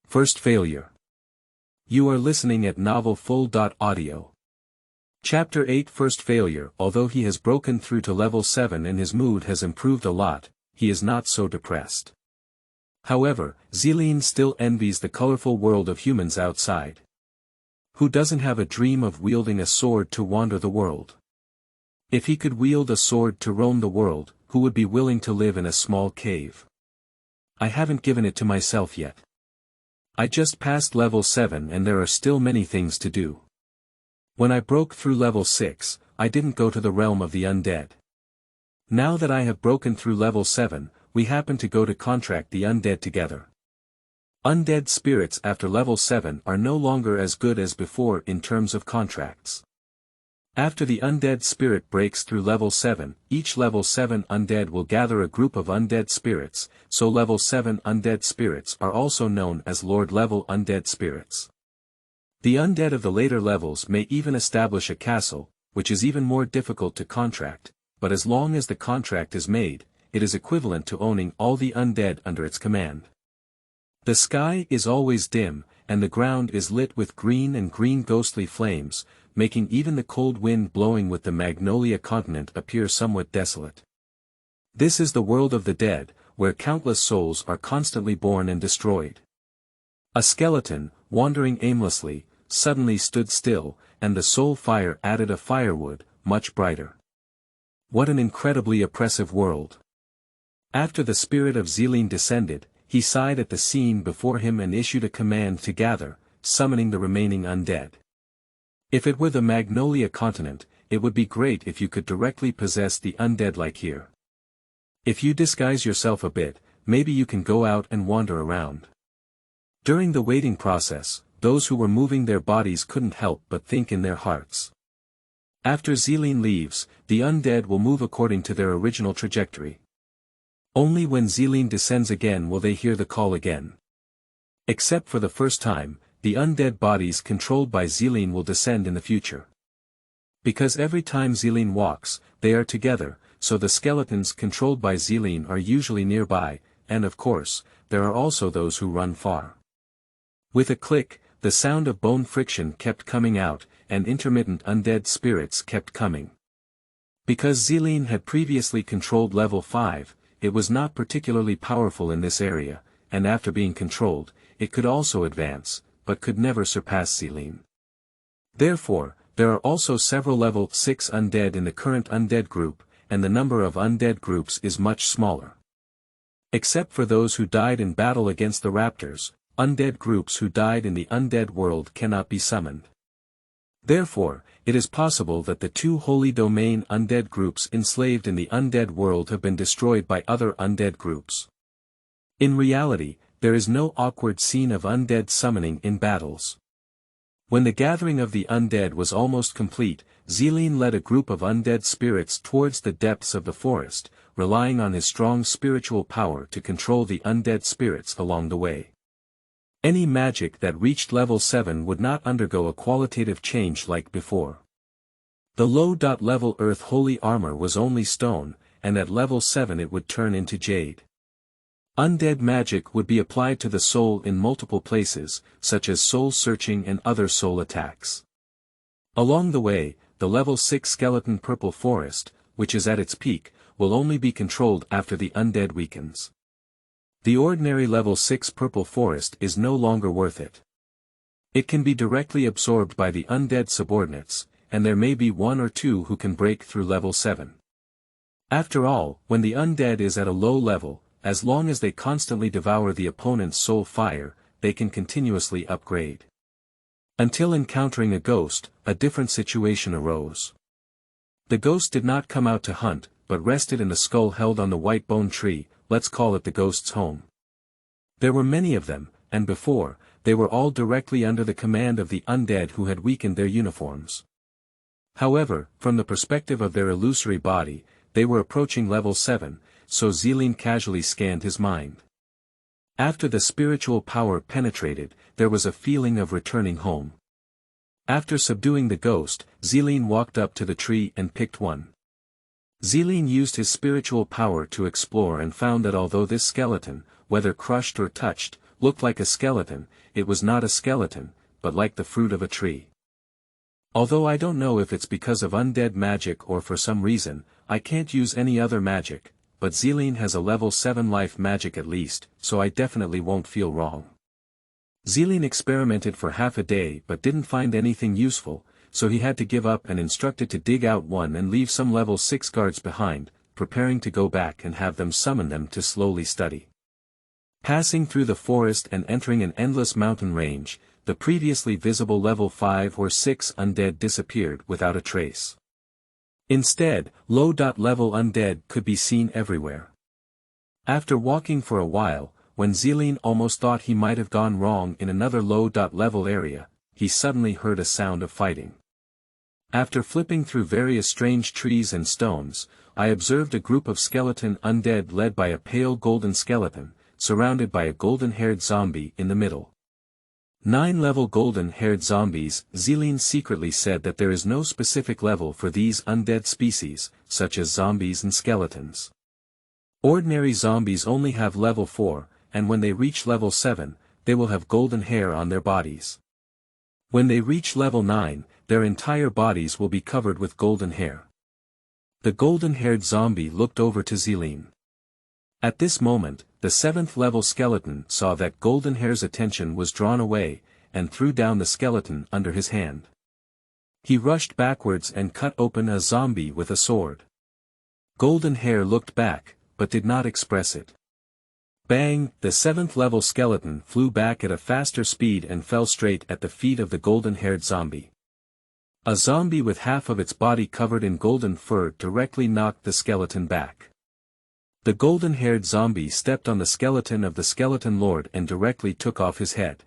[SPEAKER 1] First Failure. You are listening at novelfull.audio. Chapter 8 First Failure. Although he has broken through to level 7 and his mood has improved a lot, he is not so depressed. However, Zeline still envies the colorful world of humans outside. Who doesn't have a dream of wielding a sword to wander the world? If he could wield a sword to roam the world, who would be willing to live in a small cave? I haven't given it to myself yet. I just passed level 7 and there are still many things to do. When I broke through level 6, I didn't go to the realm of the undead. Now that I have broken through level 7, we happen to go to contract the undead together. Undead spirits after level 7 are no longer as good as before in terms of contracts. After the undead spirit breaks through level 7, each level 7 undead will gather a group of undead spirits, so level 7 undead spirits are also known as Lord-level undead spirits. The undead of the later levels may even establish a castle, which is even more difficult to contract, but as long as the contract is made, it is equivalent to owning all the undead under its command. The sky is always dim, and the ground is lit with green and green ghostly flames, making even the cold wind blowing with the Magnolia continent appear somewhat desolate. This is the world of the dead, where countless souls are constantly born and destroyed. A skeleton, wandering aimlessly, suddenly stood still, and the soul fire added a firewood, much brighter. What an incredibly oppressive world. After the spirit of Zeline descended, he sighed at the scene before him and issued a command to gather, summoning the remaining undead. If it were the Magnolia continent, it would be great if you could directly possess the undead like here. If you disguise yourself a bit, maybe you can go out and wander around. During the waiting process, those who were moving their bodies couldn't help but think in their hearts. After Zeline leaves, the undead will move according to their original trajectory. Only when Zeline descends again will they hear the call again. Except for the first time, the undead bodies controlled by Zeline will descend in the future. Because every time Zeline walks, they are together, so the skeletons controlled by Zeline are usually nearby, and of course, there are also those who run far. With a click, the sound of bone friction kept coming out, and intermittent undead spirits kept coming. Because Zeline had previously controlled level 5, it was not particularly powerful in this area, and after being controlled, it could also advance, but could never surpass Zeline. Therefore, there are also several level 6 undead in the current undead group, and the number of undead groups is much smaller. Except for those who died in battle against the raptors, undead groups who died in the undead world cannot be summoned. Therefore, it is possible that the two Holy Domain undead groups enslaved in the undead world have been destroyed by other undead groups. In reality, there is no awkward scene of undead summoning in battles. When the gathering of the undead was almost complete, Zeline led a group of undead spirits towards the depths of the forest, relying on his strong spiritual power to control the undead spirits along the way. Any magic that reached level 7 would not undergo a qualitative change like before. The low-level earth holy armor was only stone, and at level 7 it would turn into jade. Undead magic would be applied to the soul in multiple places, such as soul searching and other soul attacks. Along the way, the level 6 skeleton purple forest, which is at its peak, will only be controlled after the undead weakens. The ordinary level 6 purple forest is no longer worth it. It can be directly absorbed by the undead subordinates, and there may be one or two who can break through level 7. After all, when the undead is at a low level, as long as they constantly devour the opponent's soul fire, they can continuously upgrade. Until encountering a ghost, a different situation arose. The ghost did not come out to hunt, but rested in the skull held on the white bone tree, let's call it the ghost's home. There were many of them, and before, they were all directly under the command of the undead who had weakened their uniforms. However, from the perspective of their illusory body, they were approaching level 7, so Zeline casually scanned his mind. After the spiritual power penetrated, there was a feeling of returning home. After subduing the ghost, Zeline walked up to the tree and picked one. Zeline used his spiritual power to explore and found that although this skeleton, whether crushed or touched, looked like a skeleton, it was not a skeleton, but like the fruit of a tree. Although I don't know if it's because of undead magic or for some reason, I can't use any other magic, but Zeline has a level 7 life magic at least, so I definitely won't feel wrong. Zeline experimented for half a day but didn't find anything useful, so he had to give up and instructed to dig out one and leave some level 6 guards behind, preparing to go back and have them summon them to slowly study. Passing through the forest and entering an endless mountain range, the previously visible level 5 or 6 undead disappeared without a trace. Instead, low-level undead could be seen everywhere. After walking for a while, when Zeline almost thought he might have gone wrong in another low-level area, he suddenly heard a sound of fighting. After flipping through various strange trees and stones, I observed a group of skeleton undead led by a pale golden skeleton, surrounded by a golden-haired zombie in the middle. 9-level golden-haired zombies. Zeline secretly said that there is no specific level for these undead species, such as zombies and skeletons. Ordinary zombies only have level 4, and when they reach level 7, they will have golden hair on their bodies. When they reach level 9, their entire bodies will be covered with golden hair. The golden-haired zombie looked over to Zeline. At this moment, the 7th level skeleton saw that Goldenhair's attention was drawn away, and threw down the skeleton under his hand. He rushed backwards and cut open a zombie with a sword. Goldenhair looked back, but did not express it. Bang! The 7th level skeleton flew back at a faster speed and fell straight at the feet of the golden-haired zombie. A zombie with half of its body covered in golden fur directly knocked the skeleton back. The golden-haired zombie stepped on the skeleton of the skeleton lord and directly took off his head.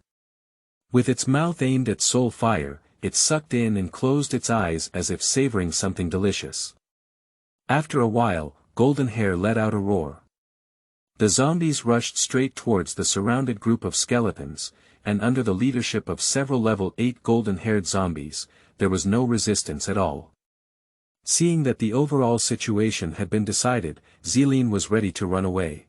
[SPEAKER 1] With its mouth aimed at soul fire, it sucked in and closed its eyes as if savoring something delicious. After a while, Goldenhair let out a roar. The zombies rushed straight towards the surrounded group of skeletons, and under the leadership of several level 8 golden-haired zombies, there was no resistance at all. Seeing that the overall situation had been decided, Zeline was ready to run away.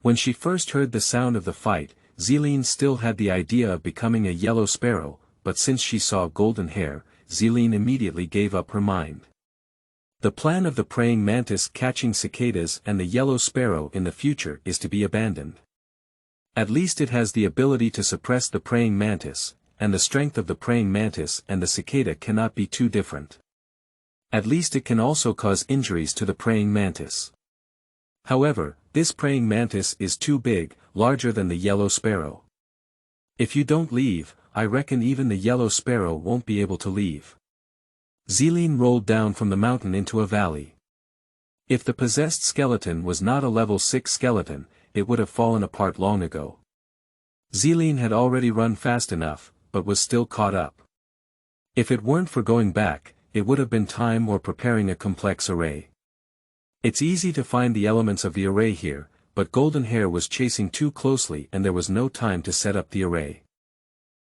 [SPEAKER 1] When she first heard the sound of the fight, Zeline still had the idea of becoming a yellow sparrow, but since she saw Goldenhair, Zeline immediately gave up her mind. The plan of the praying mantis catching cicadas and the yellow sparrow in the future is to be abandoned. At least it has the ability to suppress the praying mantis, and the strength of the praying mantis and the cicada cannot be too different. At least it can also cause injuries to the praying mantis. However, this praying mantis is too big, larger than the yellow sparrow. If you don't leave, I reckon even the yellow sparrow won't be able to leave. Zeline rolled down from the mountain into a valley. If the possessed skeleton was not a level 6 skeleton, it would have fallen apart long ago. Zeline had already run fast enough, but was still caught up. If it weren't for going back, it would have been time or preparing a complex array. It's easy to find the elements of the array here, but Golden Hair was chasing too closely and there was no time to set up the array.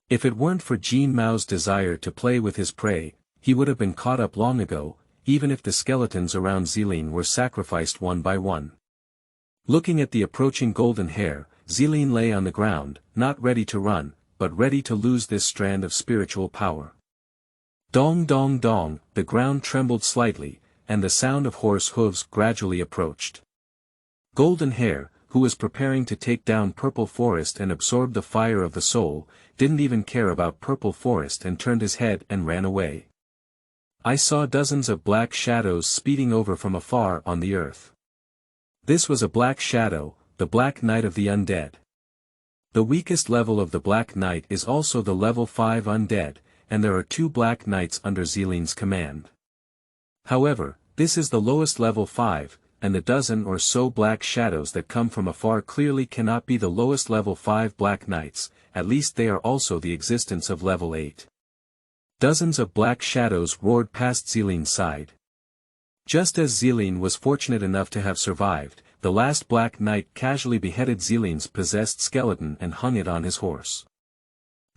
[SPEAKER 1] If it weren't for Jean Mao's desire to play with his prey, he would have been caught up long ago, even if the skeletons around Zeline were sacrificed one by one. Looking at the approaching Golden Hair, Zeline lay on the ground, not ready to run, but ready to lose this strand of spiritual power. Dong dong dong, the ground trembled slightly, and the sound of horse hooves gradually approached. Golden Hair, who was preparing to take down Purple Forest and absorb the fire of the soul, didn't even care about Purple Forest and turned his head and ran away. I saw dozens of black shadows speeding over from afar on the earth. This was a black shadow, the Black Knight of the Undead. The weakest level of the Black Knight is also the level 5 Undead, and there are 2 Black Knights under Zeline's command. However, this is the lowest level 5, and the dozen or so black shadows that come from afar clearly cannot be the lowest level 5 Black Knights, at least they are also the existence of level 8. Dozens of black shadows roared past Zeline's side. Just as Zeline was fortunate enough to have survived, the last Black Knight casually beheaded Zeline's possessed skeleton and hung it on his horse.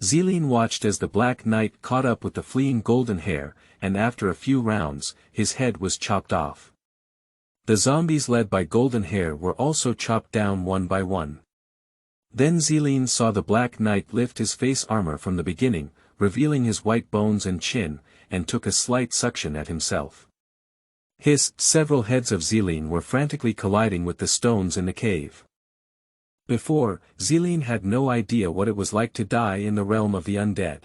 [SPEAKER 1] Zeline watched as the Black Knight caught up with the fleeing Golden Hair, and after a few rounds, his head was chopped off. The zombies led by Golden Hair were also chopped down one by one. Then Zeline saw the Black Knight lift his face armor from the beginning, revealing his white bones and chin, and took a slight suction at himself. Several heads of Zeline were frantically colliding with the stones in the cave. Before, Zeline had no idea what it was like to die in the realm of the undead.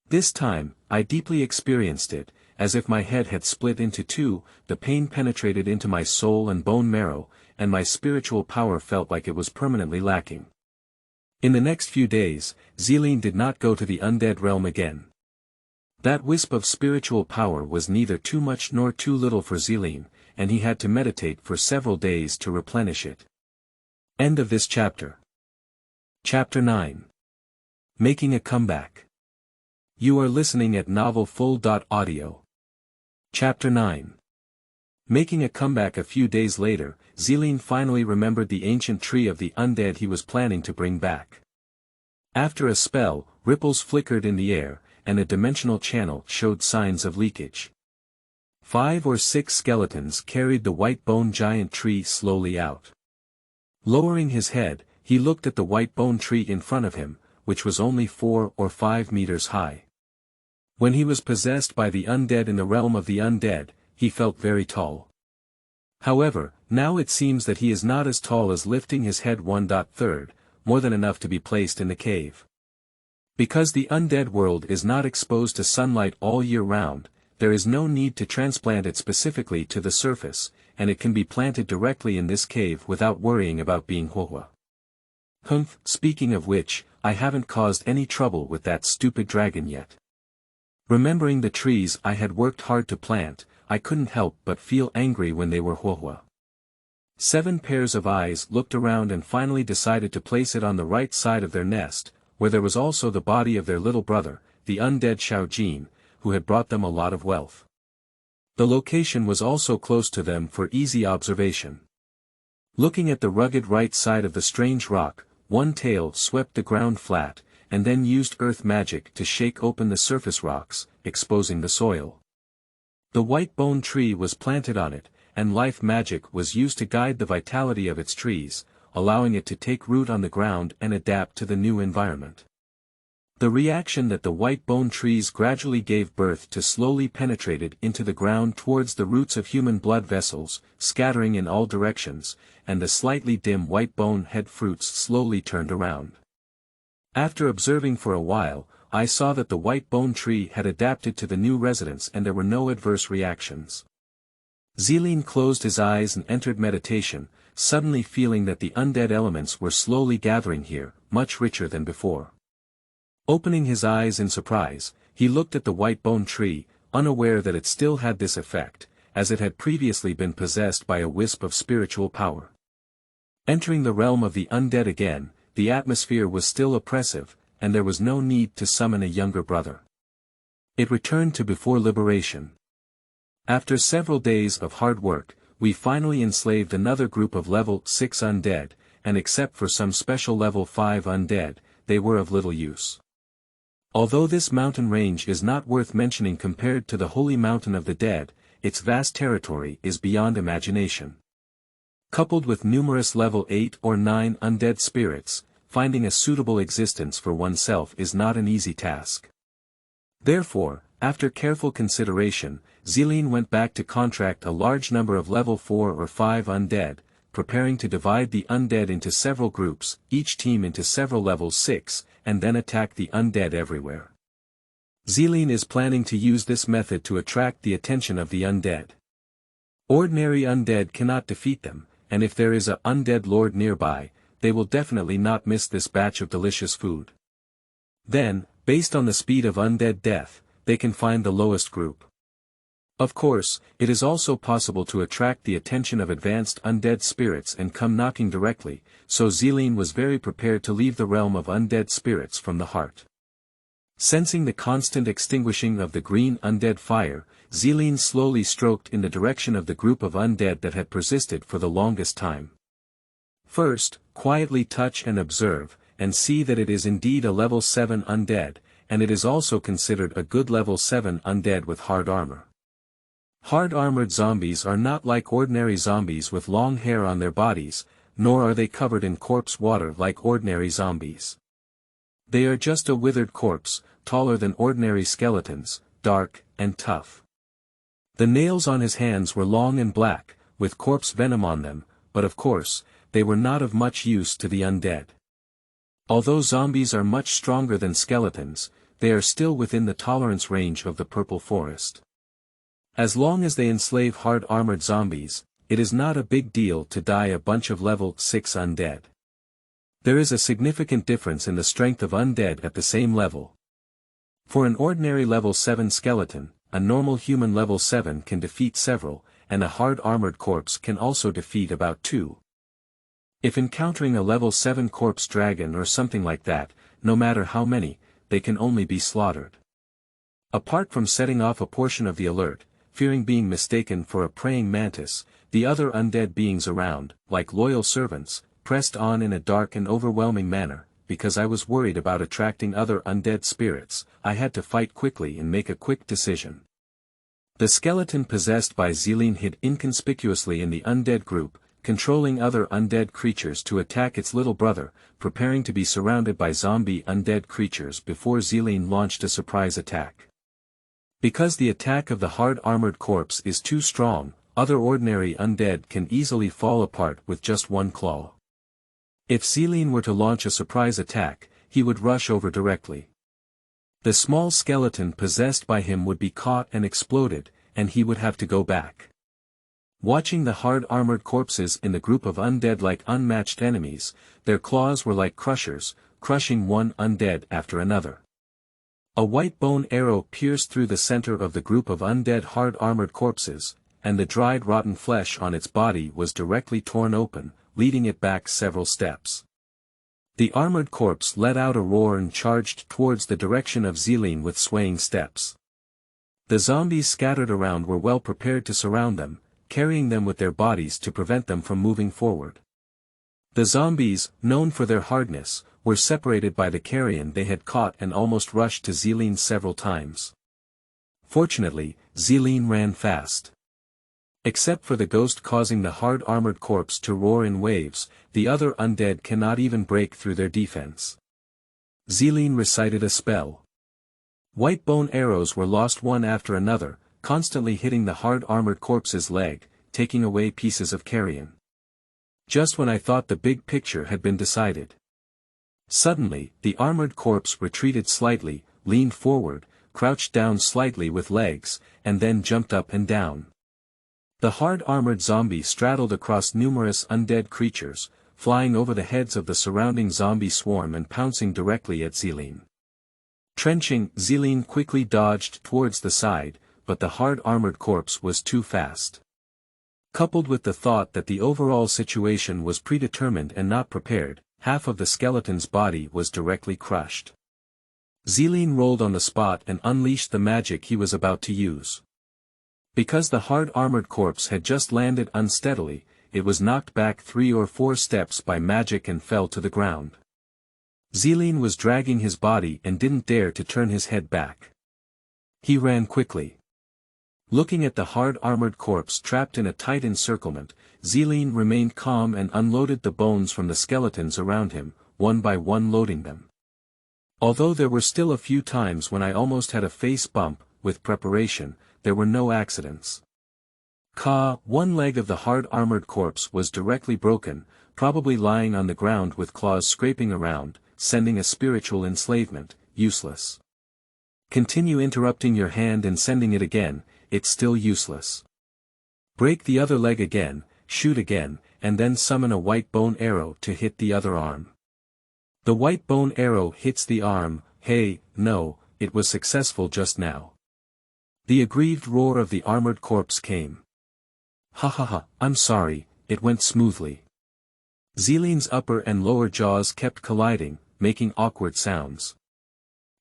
[SPEAKER 1] This time, I deeply experienced it, as if my head had split into 2, the pain penetrated into my soul and bone marrow, and my spiritual power felt like it was permanently lacking. In the next few days, Zeline did not go to the undead realm again. That wisp of spiritual power was neither too much nor too little for Zeline, and he had to meditate for several days to replenish it. End of this chapter. Chapter 9. Making a Comeback. You are listening at novelfull.audio. Chapter 9. Making a comeback. A few days later, Zeline finally remembered the ancient tree of the undead he was planning to bring back. After a spell, ripples flickered in the air, and a dimensional channel showed signs of leakage. 5 or 6 skeletons carried the white bone giant tree slowly out. Lowering his head, he looked at the white bone tree in front of him, which was only 4 or 5 meters high. When he was possessed by the undead in the realm of the undead, he felt very tall. However, now it seems that he is not as tall as lifting his head 1/3, more than enough to be placed in the cave. Because the undead world is not exposed to sunlight all year round, there is no need to transplant it specifically to the surface, and it can be planted directly in this cave without worrying about being huohua. Speaking of which, I haven't caused any trouble with that stupid dragon yet. Remembering the trees I had worked hard to plant, I couldn't help but feel angry when they were huohua. 7 pairs of eyes looked around and finally decided to place it on the right side of their nest, where there was also the body of their little brother, the undead Xiaojin, who had brought them a lot of wealth. The location was also close to them for easy observation. Looking at the rugged right side of the strange rock, one tail swept the ground flat, and then used earth magic to shake open the surface rocks, exposing the soil. The white bone tree was planted on it, and life magic was used to guide the vitality of its trees, allowing it to take root on the ground and adapt to the new environment. The reaction that the white bone trees gradually gave birth to slowly penetrated into the ground towards the roots of human blood vessels, scattering in all directions, and the slightly dim white bone head fruits slowly turned around. After observing for a while, I saw that the white bone tree had adapted to the new residence and there were no adverse reactions. Zeline closed his eyes and entered meditation, suddenly feeling that the undead elements were slowly gathering here, much richer than before. Opening his eyes in surprise, he looked at the white bone tree, unaware that it still had this effect, as it had previously been possessed by a wisp of spiritual power. Entering the realm of the undead again, the atmosphere was still oppressive, and there was no need to summon a younger brother. It returned to before liberation. After several days of hard work, we finally enslaved another group of level 6 undead, and except for some special level 5 undead, they were of little use. Although this mountain range is not worth mentioning compared to the holy mountain of the dead, its vast territory is beyond imagination. Coupled with numerous level 8 or 9 undead spirits, finding a suitable existence for oneself is not an easy task. Therefore, after careful consideration, Zeline went back to contract a large number of level 4 or 5 undead, preparing to divide the undead into several groups, each team into several level 6, and then attack the undead everywhere. Zeline is planning to use this method to attract the attention of the undead. Ordinary undead cannot defeat them, and if there is a undead lord nearby, they will definitely not miss this batch of delicious food. Then, based on the speed of undead death, they can find the lowest group. Of course, it is also possible to attract the attention of advanced undead spirits and come knocking directly, so Zeline was very prepared to leave the realm of undead spirits from the heart. Sensing the constant extinguishing of the green undead fire, Zeline slowly stroked in the direction of the group of undead that had persisted for the longest time. First, quietly touch and observe, and see that it is indeed a level 7 undead, and it is also considered a good level 7 undead with hard armor. Hard-armored zombies are not like ordinary zombies with long hair on their bodies, nor are they covered in corpse water like ordinary zombies. They are just a withered corpse, taller than ordinary skeletons, dark, and tough. The nails on his hands were long and black, with corpse venom on them, but of course, they were not of much use to the undead. Although zombies are much stronger than skeletons, they are still within the tolerance range of the purple forest. As long as they enslave hard-armored zombies, it is not a big deal to die a bunch of level 6 undead. There is a significant difference in the strength of undead at the same level. For an ordinary level 7 skeleton, a normal human level 7 can defeat several, and a hard-armored corpse can also defeat about 2. If encountering a level 7 corpse dragon or something like that, no matter how many, they can only be slaughtered. Apart from setting off a portion of the alert, fearing being mistaken for a praying mantis, the other undead beings around, like loyal servants, pressed on in a dark and overwhelming manner. Because I was worried about attracting other undead spirits, I had to fight quickly and make a quick decision. The skeleton possessed by Zeline hid inconspicuously in the undead group, controlling other undead creatures to attack its little brother, preparing to be surrounded by zombie undead creatures before Zeline launched a surprise attack. Because the attack of the hard-armored corpse is too strong, other ordinary undead can easily fall apart with just one claw. If Zeline were to launch a surprise attack, he would rush over directly. The small skeleton possessed by him would be caught and exploded, and he would have to go back. Watching the hard-armored corpses in the group of undead like unmatched enemies, their claws were like crushers, crushing one undead after another. A white bone arrow pierced through the center of the group of undead hard-armored corpses, and the dried rotten flesh on its body was directly torn open, leading it back several steps. The armored corpse let out a roar and charged towards the direction of Zeline with swaying steps. The zombies scattered around were well prepared to surround them, carrying them with their bodies to prevent them from moving forward. The zombies, known for their hardness, were separated by the carrion they had caught and almost rushed to Zeline several times. Fortunately, Zeline ran fast. Except for the ghost causing the hard-armored corpse to roar in waves, the other undead cannot even break through their defense. Zeline recited a spell. White bone arrows were lost one after another, constantly hitting the hard-armored corpse's leg, taking away pieces of carrion. Just when I thought the big picture had been decided. Suddenly, the armored corpse retreated slightly, leaned forward, crouched down slightly with legs, and then jumped up and down. The hard-armored zombie straddled across numerous undead creatures, flying over the heads of the surrounding zombie swarm and pouncing directly at Zeline. Trenching, Zeline quickly dodged towards the side, but the hard-armored corpse was too fast. Coupled with the thought that the overall situation was predetermined and not prepared, half of the skeleton's body was directly crushed. Zeline rolled on the spot and unleashed the magic he was about to use. Because the hard-armored corpse had just landed unsteadily, it was knocked back 3 or 4 steps by magic and fell to the ground. Zeline was dragging his body and didn't dare to turn his head back. He ran quickly. Looking at the hard-armored corpse trapped in a tight encirclement, Zeline remained calm and unloaded the bones from the skeletons around him, one by one loading them. Although there were still a few times when I almost had a face bump, with preparation, there were no accidents. One leg of the hard-armored corpse was directly broken, probably lying on the ground with claws scraping around, sending a spiritual enslavement, useless. Continue interrupting your hand and sending it again, it's still useless. Break the other leg again, shoot again, and then summon a white bone arrow to hit the other arm. The white bone arrow hits the arm, hey, no, it was successful just now. The aggrieved roar of the armored corpse came. Ha ha ha, I'm sorry, it went smoothly. Zeline's upper and lower jaws kept colliding, making awkward sounds.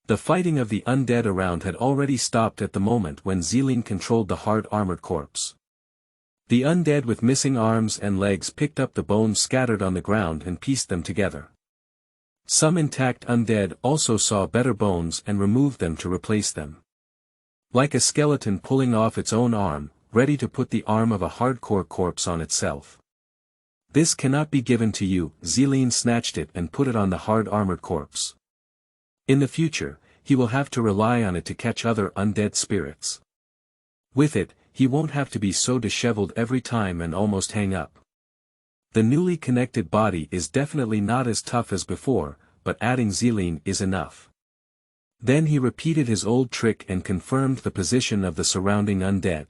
[SPEAKER 1] The fighting of the undead around had already stopped at the moment when Zeline controlled the hard-armored corpse. The undead with missing arms and legs picked up the bones scattered on the ground and pieced them together. Some intact undead also saw better bones and removed them to replace them. Like a skeleton pulling off its own arm, ready to put the arm of a hardcore corpse on itself. This cannot be given to you, Zeline snatched it and put it on the hard-armored corpse. In the future, he will have to rely on it to catch other undead spirits. With it, he won't have to be so disheveled every time and almost hang up. The newly connected body is definitely not as tough as before, but adding Zeline is enough. Then he repeated his old trick and confirmed the position of the surrounding undead.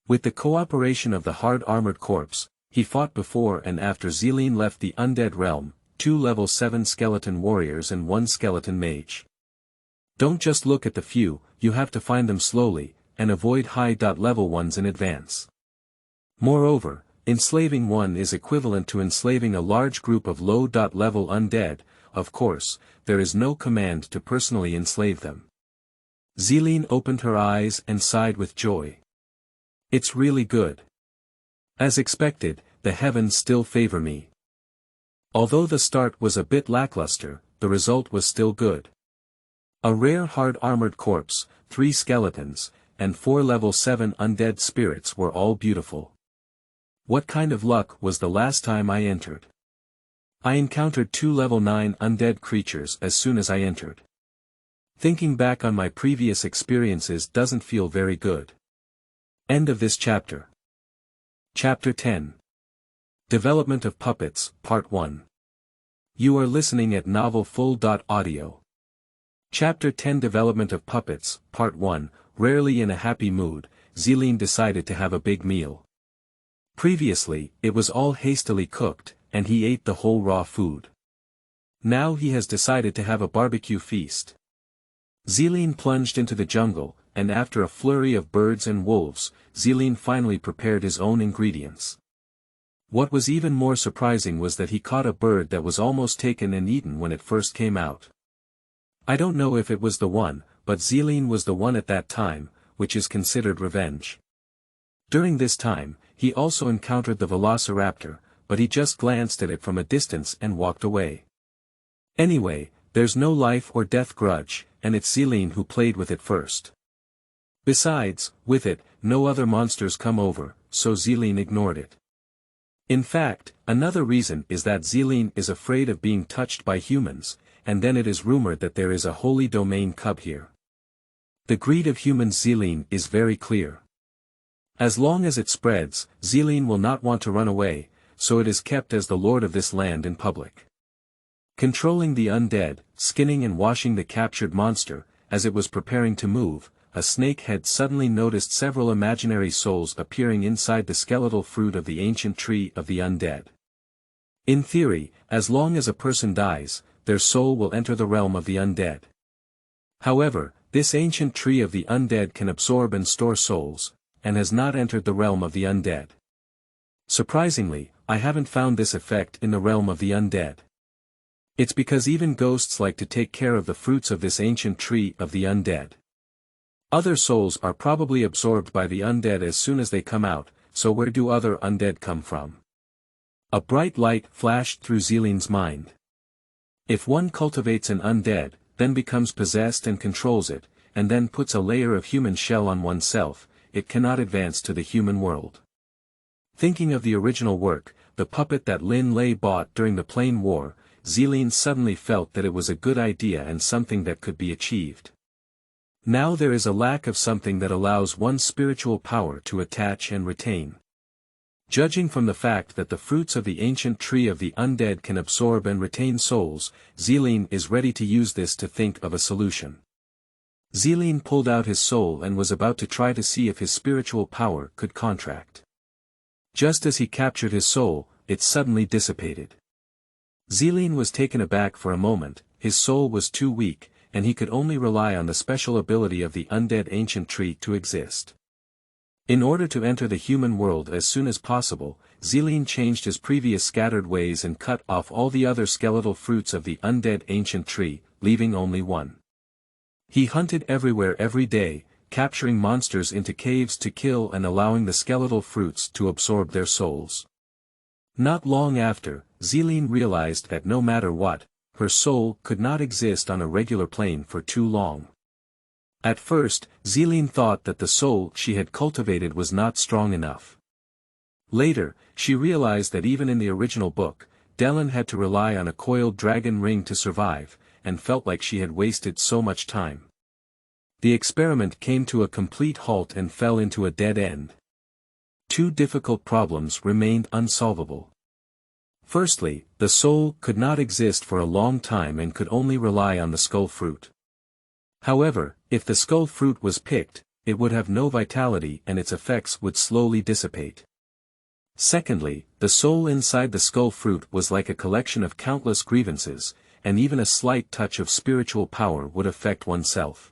[SPEAKER 1] With the cooperation of the hard-armored corpse, he fought before and after Zeline left the undead realm, 2 level 7 skeleton warriors and 1 skeleton mage. Don't just look at the few, you have to find them slowly, and avoid high-level ones in advance. Moreover, enslaving one is equivalent to enslaving a large group of low-level undead. Of course, there is no command to personally enslave them. Zeline opened her eyes and sighed with joy. It's really good. As expected, the heavens still favor me. Although the start was a bit lackluster, the result was still good. A rare hard-armored corpse, 3 skeletons, and 4 level 7 undead spirits were all beautiful. What kind of luck was the last time I entered? I encountered 2 level 9 undead creatures as soon as I entered. Thinking back on my previous experiences doesn't feel very good. End of this chapter. Chapter 10. Development of Puppets, Part 1. You are listening at novelfull.audio. Chapter 10 Development of Puppets, Part 1. Rarely in a happy mood, Zeline decided to have a big meal. Previously, it was all hastily cooked, and he ate the whole raw food. Now he has decided to have a barbecue feast. Zeline plunged into the jungle, and after a flurry of birds and wolves, Zeline finally prepared his own ingredients. What was even more surprising was that he caught a bird that was almost taken and eaten when it first came out. I don't know if it was the one, but Zeline was the one at that time, which is considered revenge. During this time, he also encountered the velociraptor, but he just glanced at it from a distance and walked away. Anyway, there's no life or death grudge, and it's Zeline who played with it first. Besides, with it, no other monsters come over, so Zeline ignored it. In fact, another reason is that Zeline is afraid of being touched by humans, and then it is rumored that there is a holy domain cub here. The greed of humans Zeline is very clear. As long as it spreads, Zeline will not want to run away, so it is kept as the lord of this land in public. Controlling the undead, skinning and washing the captured monster, as it was preparing to move, a snake had suddenly noticed several imaginary souls appearing inside the skeletal fruit of the ancient tree of the undead. In theory, as long as a person dies, their soul will enter the realm of the undead. However, this ancient tree of the undead can absorb and store souls, and has not entered the realm of the undead. Surprisingly, I haven't found this effect in the realm of the undead. It's because even ghosts like to take care of the fruits of this ancient tree of the undead. Other souls are probably absorbed by the undead as soon as they come out, so where do other undead come from? A bright light flashed through Zeline's mind. If one cultivates an undead, then becomes possessed and controls it, and then puts a layer of human shell on oneself, it cannot advance to the human world. Thinking of the original work, the puppet that Lin Lei bought during the Plain War, Zeline suddenly felt that it was a good idea and something that could be achieved. Now there is a lack of something that allows one's spiritual power to attach and retain. Judging from the fact that the fruits of the ancient tree of the undead can absorb and retain souls, Zeline is ready to use this to think of a solution. Zeline pulled out his soul and was about to try to see if his spiritual power could contract. Just as he captured his soul, it suddenly dissipated. Zeline was taken aback for a moment, his soul was too weak, and he could only rely on the special ability of the undead ancient tree to exist. In order to enter the human world as soon as possible, Zeline changed his previous scattered ways and cut off all the other skeletal fruits of the undead ancient tree, leaving only one. He hunted everywhere every day, capturing monsters into caves to kill and allowing the skeletal fruits to absorb their souls. Not long after, Zeline realized that no matter what, her soul could not exist on a regular plane for too long. At first, Zeline thought that the soul she had cultivated was not strong enough. Later, she realized that even in the original book, Dellen had to rely on a coiled dragon ring to survive, and felt like she had wasted so much time. The experiment came to a complete halt and fell into a dead end. Two difficult problems remained unsolvable. Firstly, the soul could not exist for a long time and could only rely on the skull fruit. However, if the skull fruit was picked, it would have no vitality and its effects would slowly dissipate. Secondly, the soul inside the skull fruit was like a collection of countless grievances, and even a slight touch of spiritual power would affect oneself.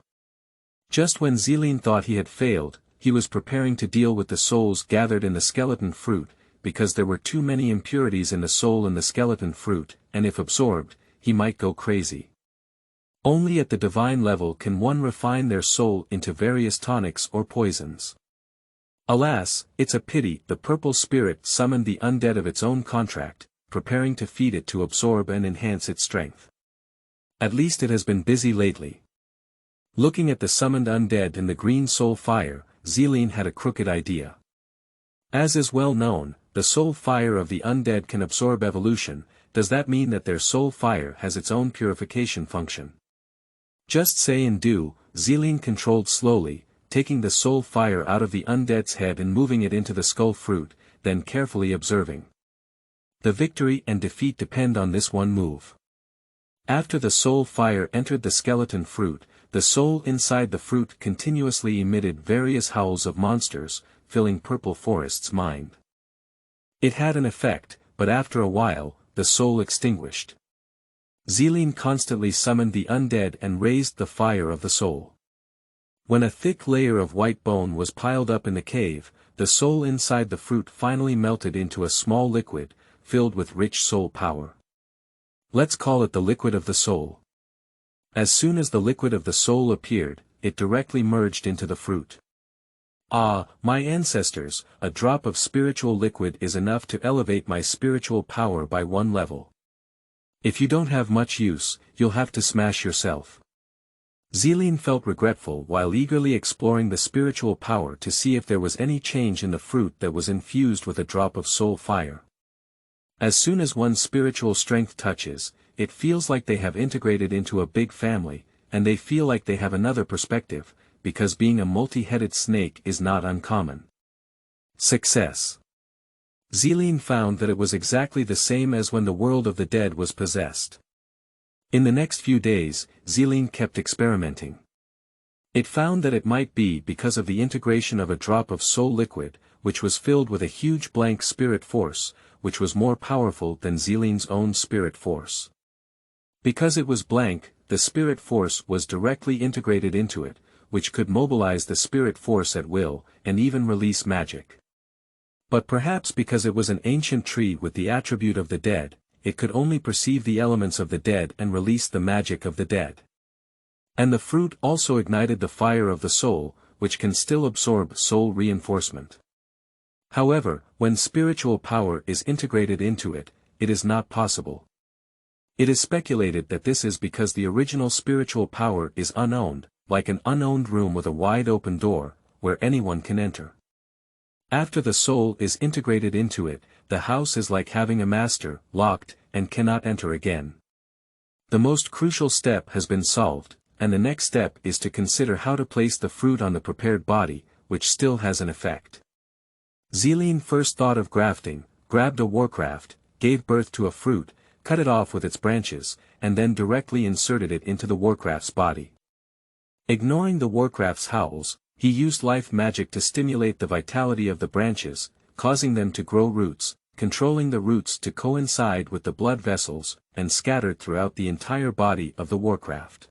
[SPEAKER 1] Just when Zeline thought he had failed, he was preparing to deal with the souls gathered in the skeleton fruit, because there were too many impurities in the soul in the skeleton fruit, and if absorbed, he might go crazy. Only at the divine level can one refine their soul into various tonics or poisons. Alas, it's a pity the purple spirit summoned the undead of its own contract, preparing to feed it to absorb and enhance its strength. At least it has been busy lately. Looking at the summoned undead in the green soul fire, Zeline had a crooked idea. As is well known, the soul fire of the undead can absorb evolution. Does that mean that their soul fire has its own purification function? Just say and do, Zeline controlled slowly, taking the soul fire out of the undead's head and moving it into the skull fruit, then carefully observing. The victory and defeat depend on this one move. After the soul fire entered the skeleton fruit, the soul inside the fruit continuously emitted various howls of monsters, filling Purple Forest's mind. It had an effect, but after a while, the soul extinguished. Zeline constantly summoned the undead and raised the fire of the soul. When a thick layer of white bone was piled up in the cave, the soul inside the fruit finally melted into a small liquid, filled with rich soul power. Let's call it the liquid of the soul. As soon as the liquid of the soul appeared, it directly merged into the fruit. Ah, my ancestors, a drop of spiritual liquid is enough to elevate my spiritual power by one level. If you don't have much use, you'll have to smash yourself. Zeline felt regretful while eagerly exploring the spiritual power to see if there was any change in the fruit that was infused with a drop of soul fire. As soon as one's spiritual strength touches, it feels like they have integrated into a big family, and they feel like they have another perspective, because being a multi-headed snake is not uncommon. Success. Zeline found that it was exactly the same as when the world of the dead was possessed. In the next few days, Zeline kept experimenting. It found that it might be because of the integration of a drop of soul liquid, which was filled with a huge blank spirit force, which was more powerful than Zeline's own spirit force. Because it was blank, the spirit force was directly integrated into it, which could mobilize the spirit force at will, and even release magic. But perhaps because it was an ancient tree with the attribute of the dead, it could only perceive the elements of the dead and release the magic of the dead. And the fruit also ignited the fire of the soul, which can still absorb soul reinforcement. However, when spiritual power is integrated into it, it is not possible. It is speculated that this is because the original spiritual power is unowned, like an unowned room with a wide open door, where anyone can enter. After the soul is integrated into it, the house is like having a master, locked, and cannot enter again. The most crucial step has been solved, and the next step is to consider how to place the fruit on the prepared body, which still has an effect. Zealine first thought of grafting, grabbed a Warcraft, gave birth to a fruit, cut it off with its branches, and then directly inserted it into the Warcraft's body. Ignoring the Warcraft's howls, he used life magic to stimulate the vitality of the branches, causing them to grow roots, controlling the roots to coincide with the blood vessels, and scattered throughout the entire body of the Warcraft.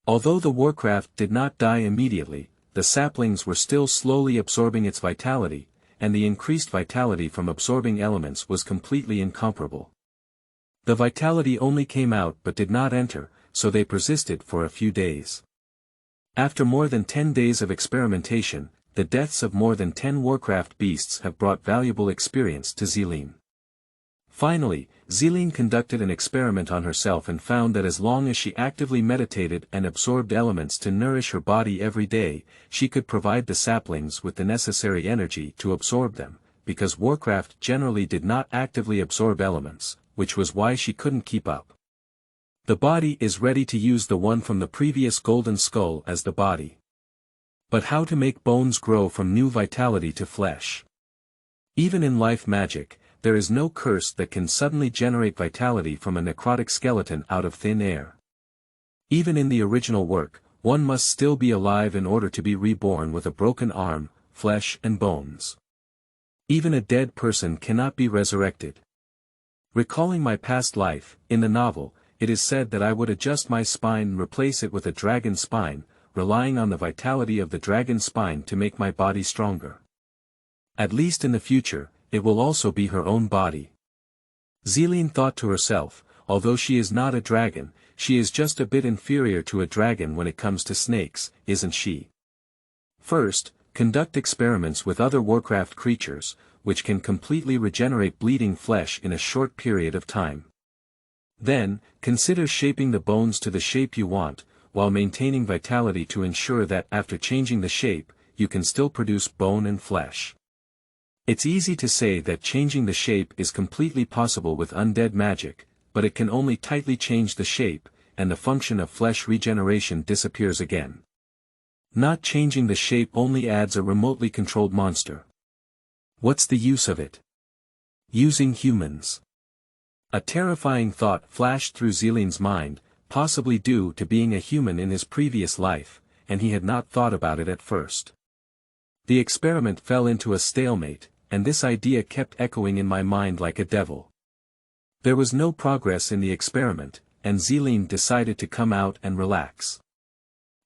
[SPEAKER 1] Although the Warcraft did not die immediately, the saplings were still slowly absorbing its vitality, and the increased vitality from absorbing elements was completely incomparable. The vitality only came out but did not enter, so they persisted for a few days. After more than 10 days of experimentation, the deaths of more than 10 Warcraft beasts have brought valuable experience to Zealine. Finally, Zealine conducted an experiment on herself and found that as long as she actively meditated and absorbed elements to nourish her body every day, she could provide the saplings with the necessary energy to absorb them, because Warcraft generally did not actively absorb elements, which was why she couldn't keep up. The body is ready to use the one from the previous golden skull as the body. But how to make bones grow from new vitality to flesh? Even in life magic, there is no curse that can suddenly generate vitality from a necrotic skeleton out of thin air. Even in the original work, one must still be alive in order to be reborn with a broken arm, flesh and bones. Even a dead person cannot be resurrected. Recalling my past life, in the novel, it is said that I would adjust my spine and replace it with a dragon spine, relying on the vitality of the dragon spine to make my body stronger. At least in the future, it will also be her own body. Zealine thought to herself, although she is not a dragon, she is just a bit inferior to a dragon when it comes to snakes, isn't she? First, conduct experiments with other Warcraft creatures, which can completely regenerate bleeding flesh in a short period of time. Then, consider shaping the bones to the shape you want, while maintaining vitality to ensure that after changing the shape, you can still produce bone and flesh. It's easy to say that changing the shape is completely possible with undead magic, but it can only tightly change the shape, and the function of flesh regeneration disappears again. Not changing the shape only adds a remotely controlled monster. What's the use of it? Using humans. A terrifying thought flashed through Zealine's mind, possibly due to being a human in his previous life, and he had not thought about it at first. The experiment fell into a stalemate, and this idea kept echoing in my mind like a devil. There was no progress in the experiment, and Zealine decided to come out and relax.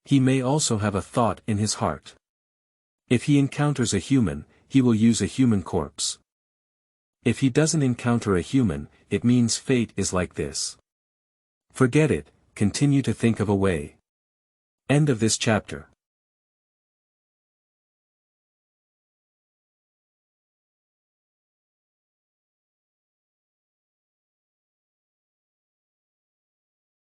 [SPEAKER 1] He may also have a thought in his heart. If he encounters a human, he will use a human corpse. If he doesn't encounter a human, it means fate is like this. Forget it, continue to think of a way. End of this chapter.